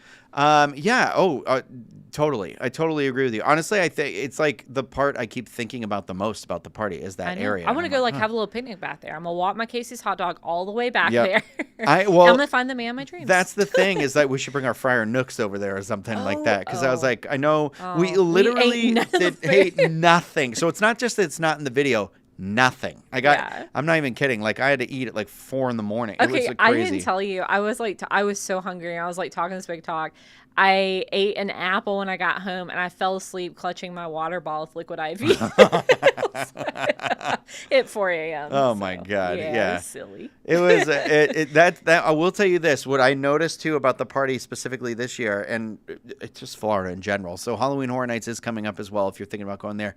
Totally. I totally agree with you. Honestly, I think it's like the part I keep thinking about the most about the party is that area. I want to go have a little picnic back there. I'm gonna walk my Casey's hot dog all the way back there. I'm gonna find the man of my dreams. That's the thing is that we should bring our Friar Nooks over there or something like that because I was like, I know we literally ate nothing. So it's not just that it's not in the video. Nothing. I'm not even kidding. Like I had to eat at like 4 a.m. It was like, crazy. I didn't tell you. I was like, I was so hungry. I was like talking this big talk. I ate an apple when I got home and I fell asleep clutching my water bottle with liquid IV at 4 a.m. Oh my God. Yeah. It was silly. It was that I will tell you this, what I noticed too about the party specifically this year, and it's just Florida in general. So Halloween Horror Nights is coming up as well if you're thinking about going there.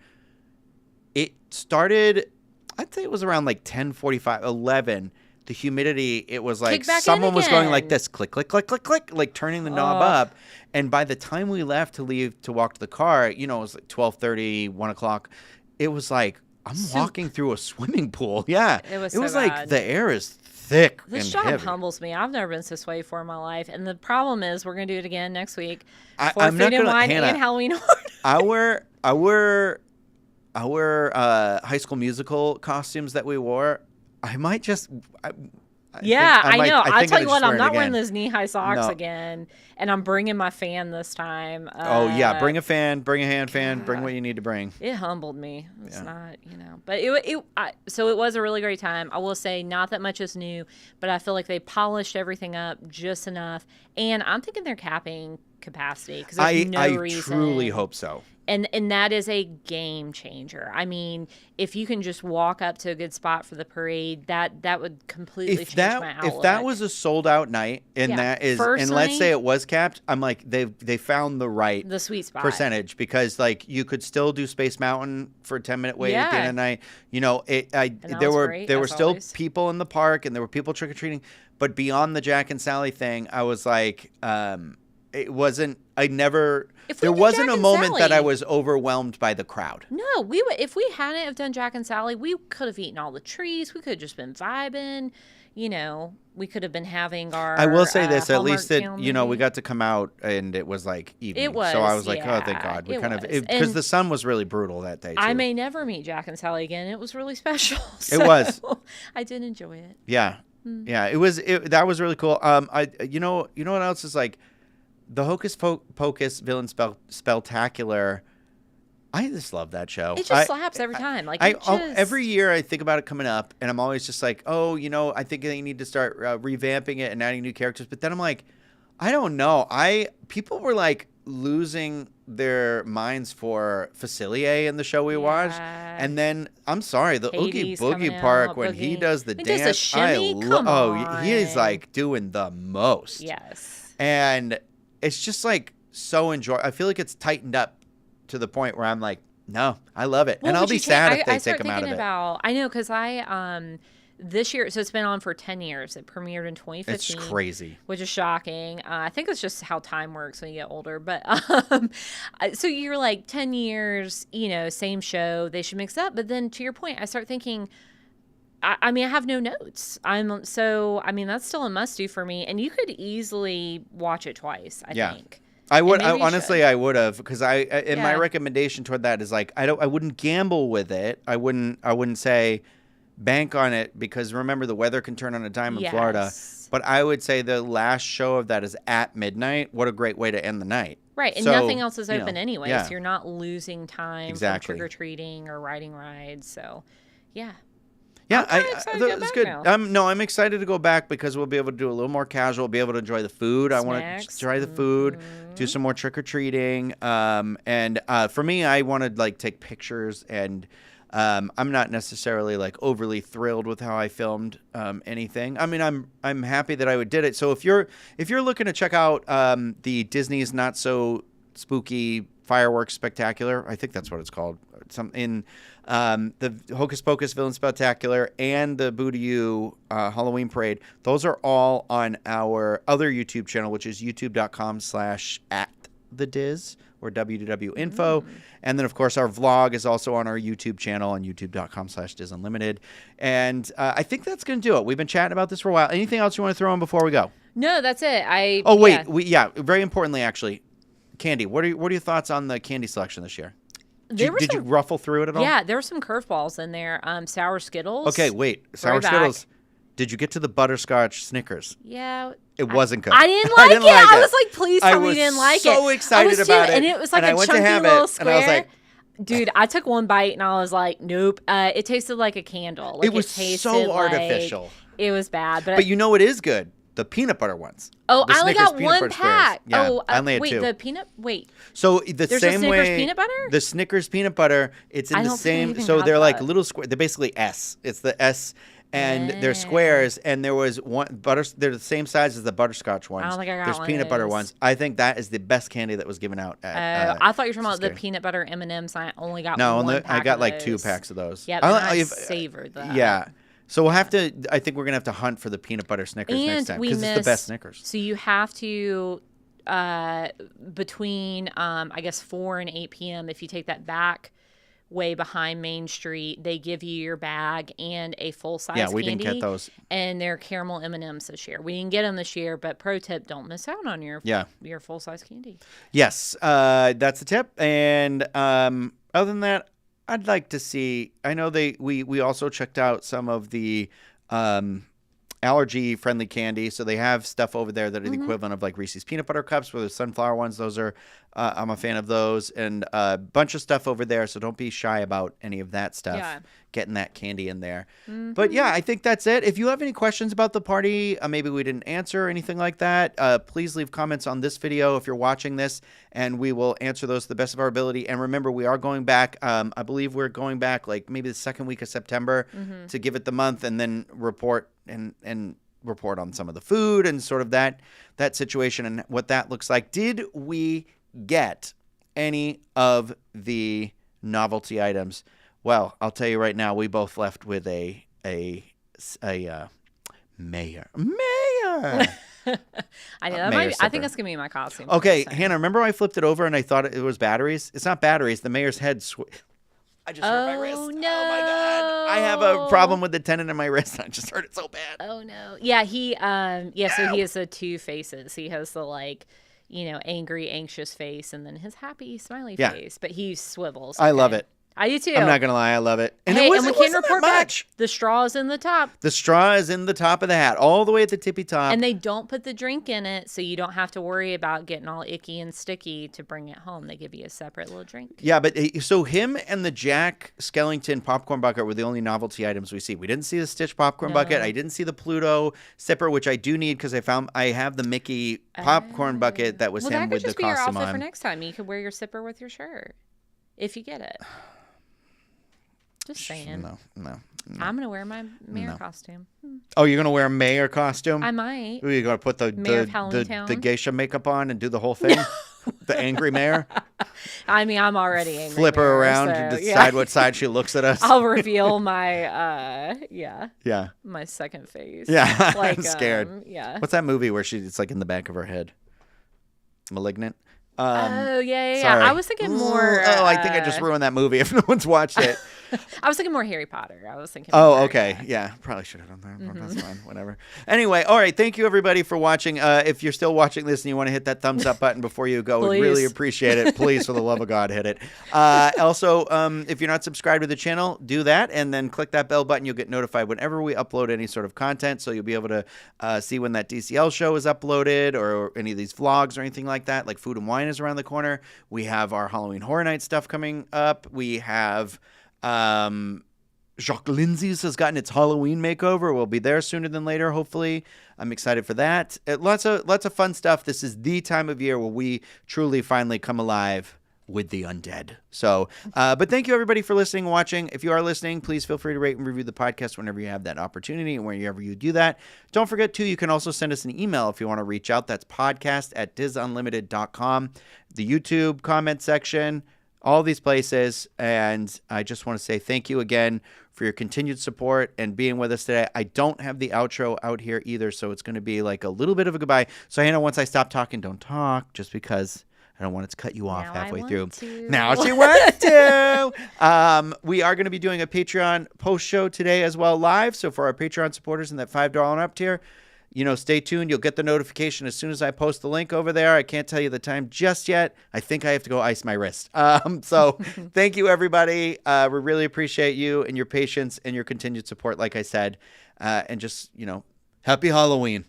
It started, I'd say it was around like 10:45, 11. the humidity, it was like Kick back in someone was going like again. this, click, click, click, click, click, like turning the knob up. And by the time we left to leave to walk to the car, it was like 12:30, 1 o'clock. It was like, I'm walking through a swimming pool. Yeah. It was like bad. the air is thick This and job heavy. humbles me. I've never been so sweaty before in my life. And the problem is we're going to do it again next week for I'm not Food and gonna- Wine Hannah, and Halloween Horror. Our High School Musical costumes that we wore, I might just... I know. I'll tell you what, I'm not wearing again. those knee-high socks No. again. And I'm bringing my fan this time. Bring a fan, bring a hand fan, bring what you need to bring. It humbled me. It's not, But so it was a really great time. I will say not that much is new, but I feel like they polished everything up just enough. And I'm thinking they're capping capacity because there's no reason. I truly hope so. And that is a game changer. I mean, if you can just walk up to a good spot for the parade, that would completely change my outlook. If that was a sold out night and that is, First and let's night, say it was capped, I'm like they found the sweet spot percentage, because like you could still do Space Mountain for a 10-minute wait at the end of the night. There were still people in the park and there were people trick or treating, but beyond the Jack and Sally thing, I was like, it wasn't. There wasn't a moment that I was overwhelmed by the crowd. No, if we hadn't have done Jack and Sally, we could have eaten all the trees. We could have just been vibing. We could have been having our. I will say this: at Hallmark least that Channel we got to come out and it was like evening. It was, so I was like, oh, thank yeah, God. We it because was. the sun was really brutal that day. Too. I may never meet Jack and Sally again. It was really special. It was. I did enjoy it. Yeah, yeah. It was. That was really cool. You know what else is like. The Hocus Pocus Villain Spectacular, I just love that show. It just slaps every time. Like every year I think about it coming up, and I'm always just like, I think they need to start revamping it and adding new characters. But then I'm like, I don't know. People were like losing their minds for Facilier in the show we watched, and then I'm sorry, the Oogie Boogie Park when he does the dance, does a shimmy? He is like doing the most. Yes, and it's just like so enjoyable. I feel like it's tightened up to the point where I'm like, no, I love it. And I'll be sad if they take them out of it. I know, because this year, so it's been on for 10 years. It premiered in 2015. It's crazy. Which is shocking. I think it's just how time works when you get older. But so you're like 10 years, same show. They should mix up. But then to your point, I start thinking, I have no notes. That's still a must do for me. And you could easily watch it twice, I think. I would. I would have, because my recommendation toward that is like, I wouldn't gamble with it. I wouldn't say bank on it, because remember, the weather can turn on a dime in Florida. But I would say the last show of that is at midnight. What a great way to end the night. Right, and nothing else is open anyway, yeah. so you're not losing time from trick-or-treating or riding rides. So, yeah. Yeah, it's good. I'm excited to go back because we'll be able to do a little more casual, be able to enjoy the food. I want to try the food, do some more trick-or-treating. And for me, I want to like take pictures, and I'm not necessarily like overly thrilled with how I filmed anything. I mean, I'm happy that I did it. So if you're looking to check out the Disney's Not So Spooky Fireworks Spectacular, I think that's what it's called. The Hocus Pocus Villain Spectacular and the Boo to You Halloween Parade. Those are all on our other YouTube channel, which is youtube.com/@thediz or WDW-info. And then, of course, our vlog is also on our YouTube channel on youtube.com/DizUnlimited. And I think that's going to do it. We've been chatting about this for a while. Anything else you want to throw in before we go? No, that's it. Very importantly, actually, candy. What are your thoughts on the candy selection this year? Did you ruffle through it at all? Yeah, there were some curveballs in there. Sour Skittles. Okay, wait. Sour Skittles. Did you get to the butterscotch Snickers? Yeah. It wasn't good. I didn't like it. I was like, please tell me you didn't like it. I was so excited about it. And it was like a chunky little square. And I was like, dude, I took one bite and I was like, nope. It tasted like a candle. Like, it was so artificial. It was bad. But you know it is good? The peanut butter ones. Oh, I only got one pack. Yeah, I only had two. So there's a Snickers peanut butter? The Snickers peanut butter, it's in the same. So they're like little square. They're basically S. It's the S, and they're squares. And there was one they're the same size as the butterscotch ones. I don't think I got There's one peanut of butter those. ones. I think that is the best candy that was given out. I thought you were talking about the peanut butter M&Ms. I only got one pack I got of like those. 2 packs of those. Yeah, I savored that. Yeah. So we'll have to. I think we're gonna have to hunt for the peanut butter Snickers next time because it's the best Snickers. So you have to between I guess 4 and 8 p.m. if you take that back way behind Main Street, they give you your bag and a full size candy. Yeah, we didn't get those. And they're caramel M&Ms this year. We didn't get them this year, but pro tip: don't miss out on your full size candy. Yes, that's the tip. And other than that, I'd like to see. I know we also checked out some of the allergy friendly candy, so they have stuff over there that are the equivalent of like Reese's peanut butter cups, where the sunflower ones. Those are I'm a fan of those, and a bunch of stuff over there. So don't be shy about any of that stuff. Yeah. Getting that candy in there. But yeah, I think that's it. If you have any questions about the party, maybe we didn't answer or anything like that, please leave comments on this video if you're watching this, and we will answer those to the best of our ability. And remember, we are going back. I believe we're going back like maybe the second week of September to give it the month, and then report and report on some of the food and sort of that situation and what that looks like. Did we get any of the novelty items? Well, I'll tell you right now, we both left with a mayor. I know. I think that's gonna be my costume. Okay, Hannah, remember I flipped it over and I thought it was batteries? It's not batteries. The mayor's head. I just hurt my wrist. No. Oh my god! I have a problem with the tendon in my wrist. I just hurt it so bad. Oh no! Yeah, so he has the two faces. He has the angry, anxious face, and then his happy, smiley face. But he swivels. I love it. I do too. I'm not gonna lie, I love it. And we can report back. The straw is in the top. The straw is in the top of the hat, all the way at the tippy top. And they don't put the drink in it, so you don't have to worry about getting all icky and sticky to bring it home. They give you a separate little drink. Yeah, but so him and the Jack Skellington popcorn bucket were the only novelty items we see. We didn't see the Stitch popcorn bucket. I didn't see the Pluto sipper, which I do need because I have the Mickey popcorn bucket that was him with the costume on. That could just be your outfit for next time. You could wear your sipper with your shirt if you get it. Just saying. No. I'm going to wear my mayor costume. Oh, you're going to wear a mayor costume? I might. Are you going to put the geisha makeup on and do the whole thing? The angry mayor? I mean, I'm already angry. Flip her around to decide what side she looks at us. I'll reveal my, my second face. Yeah, I'm scared. Yeah. What's that movie where it's like in the back of her head? Malignant? Yeah. Sorry. I was thinking more. I think I just ruined that movie if no one's watched it. I was thinking more Harry Potter. I was thinking. Oh, okay. Yeah, probably should have done that. That's fine. Whatever. Anyway, all right. Thank you, everybody, for watching. If you're still watching this and you want to hit that thumbs up button before you go, we'd really appreciate it. Please, for the love of God, hit it. Also, if you're not subscribed to the channel, do that, and then click that bell button. You'll get notified whenever we upload any sort of content, so you'll be able to see when that DCL show is uploaded or any of these vlogs or anything like that. Like Food and Wine is around the corner. We have our Halloween Horror Night stuff coming up. We have Jacques Lindsay's has gotten its Halloween makeover. We'll be there sooner than later, hopefully. I'm excited for that. Lots of fun stuff. This is the time of year where we truly finally come alive with the undead. So, but thank you everybody for listening and watching. If you are listening, please feel free to rate and review the podcast whenever you have that opportunity and wherever you do that. Don't forget to, you can also send us an email if you want to reach out. That's podcast@disunlimited.com. The YouTube comment section, all these places. And I just want to say thank you again for your continued support and being with us today. I don't have the outro out here either, so it's going to be like a little bit of a goodbye. So Hannah, once I stop talking, don't talk, just because I don't want it to cut you off halfway through. Now she wants to. We are going to be doing a Patreon post show today as well, live. So for our Patreon supporters in that $5 and up tier, stay tuned. You'll get the notification as soon as I post the link over there. I can't tell you the time just yet. I think I have to go ice my wrist. So thank you, everybody. We really appreciate you and your patience and your continued support, like I said. And just, happy Halloween.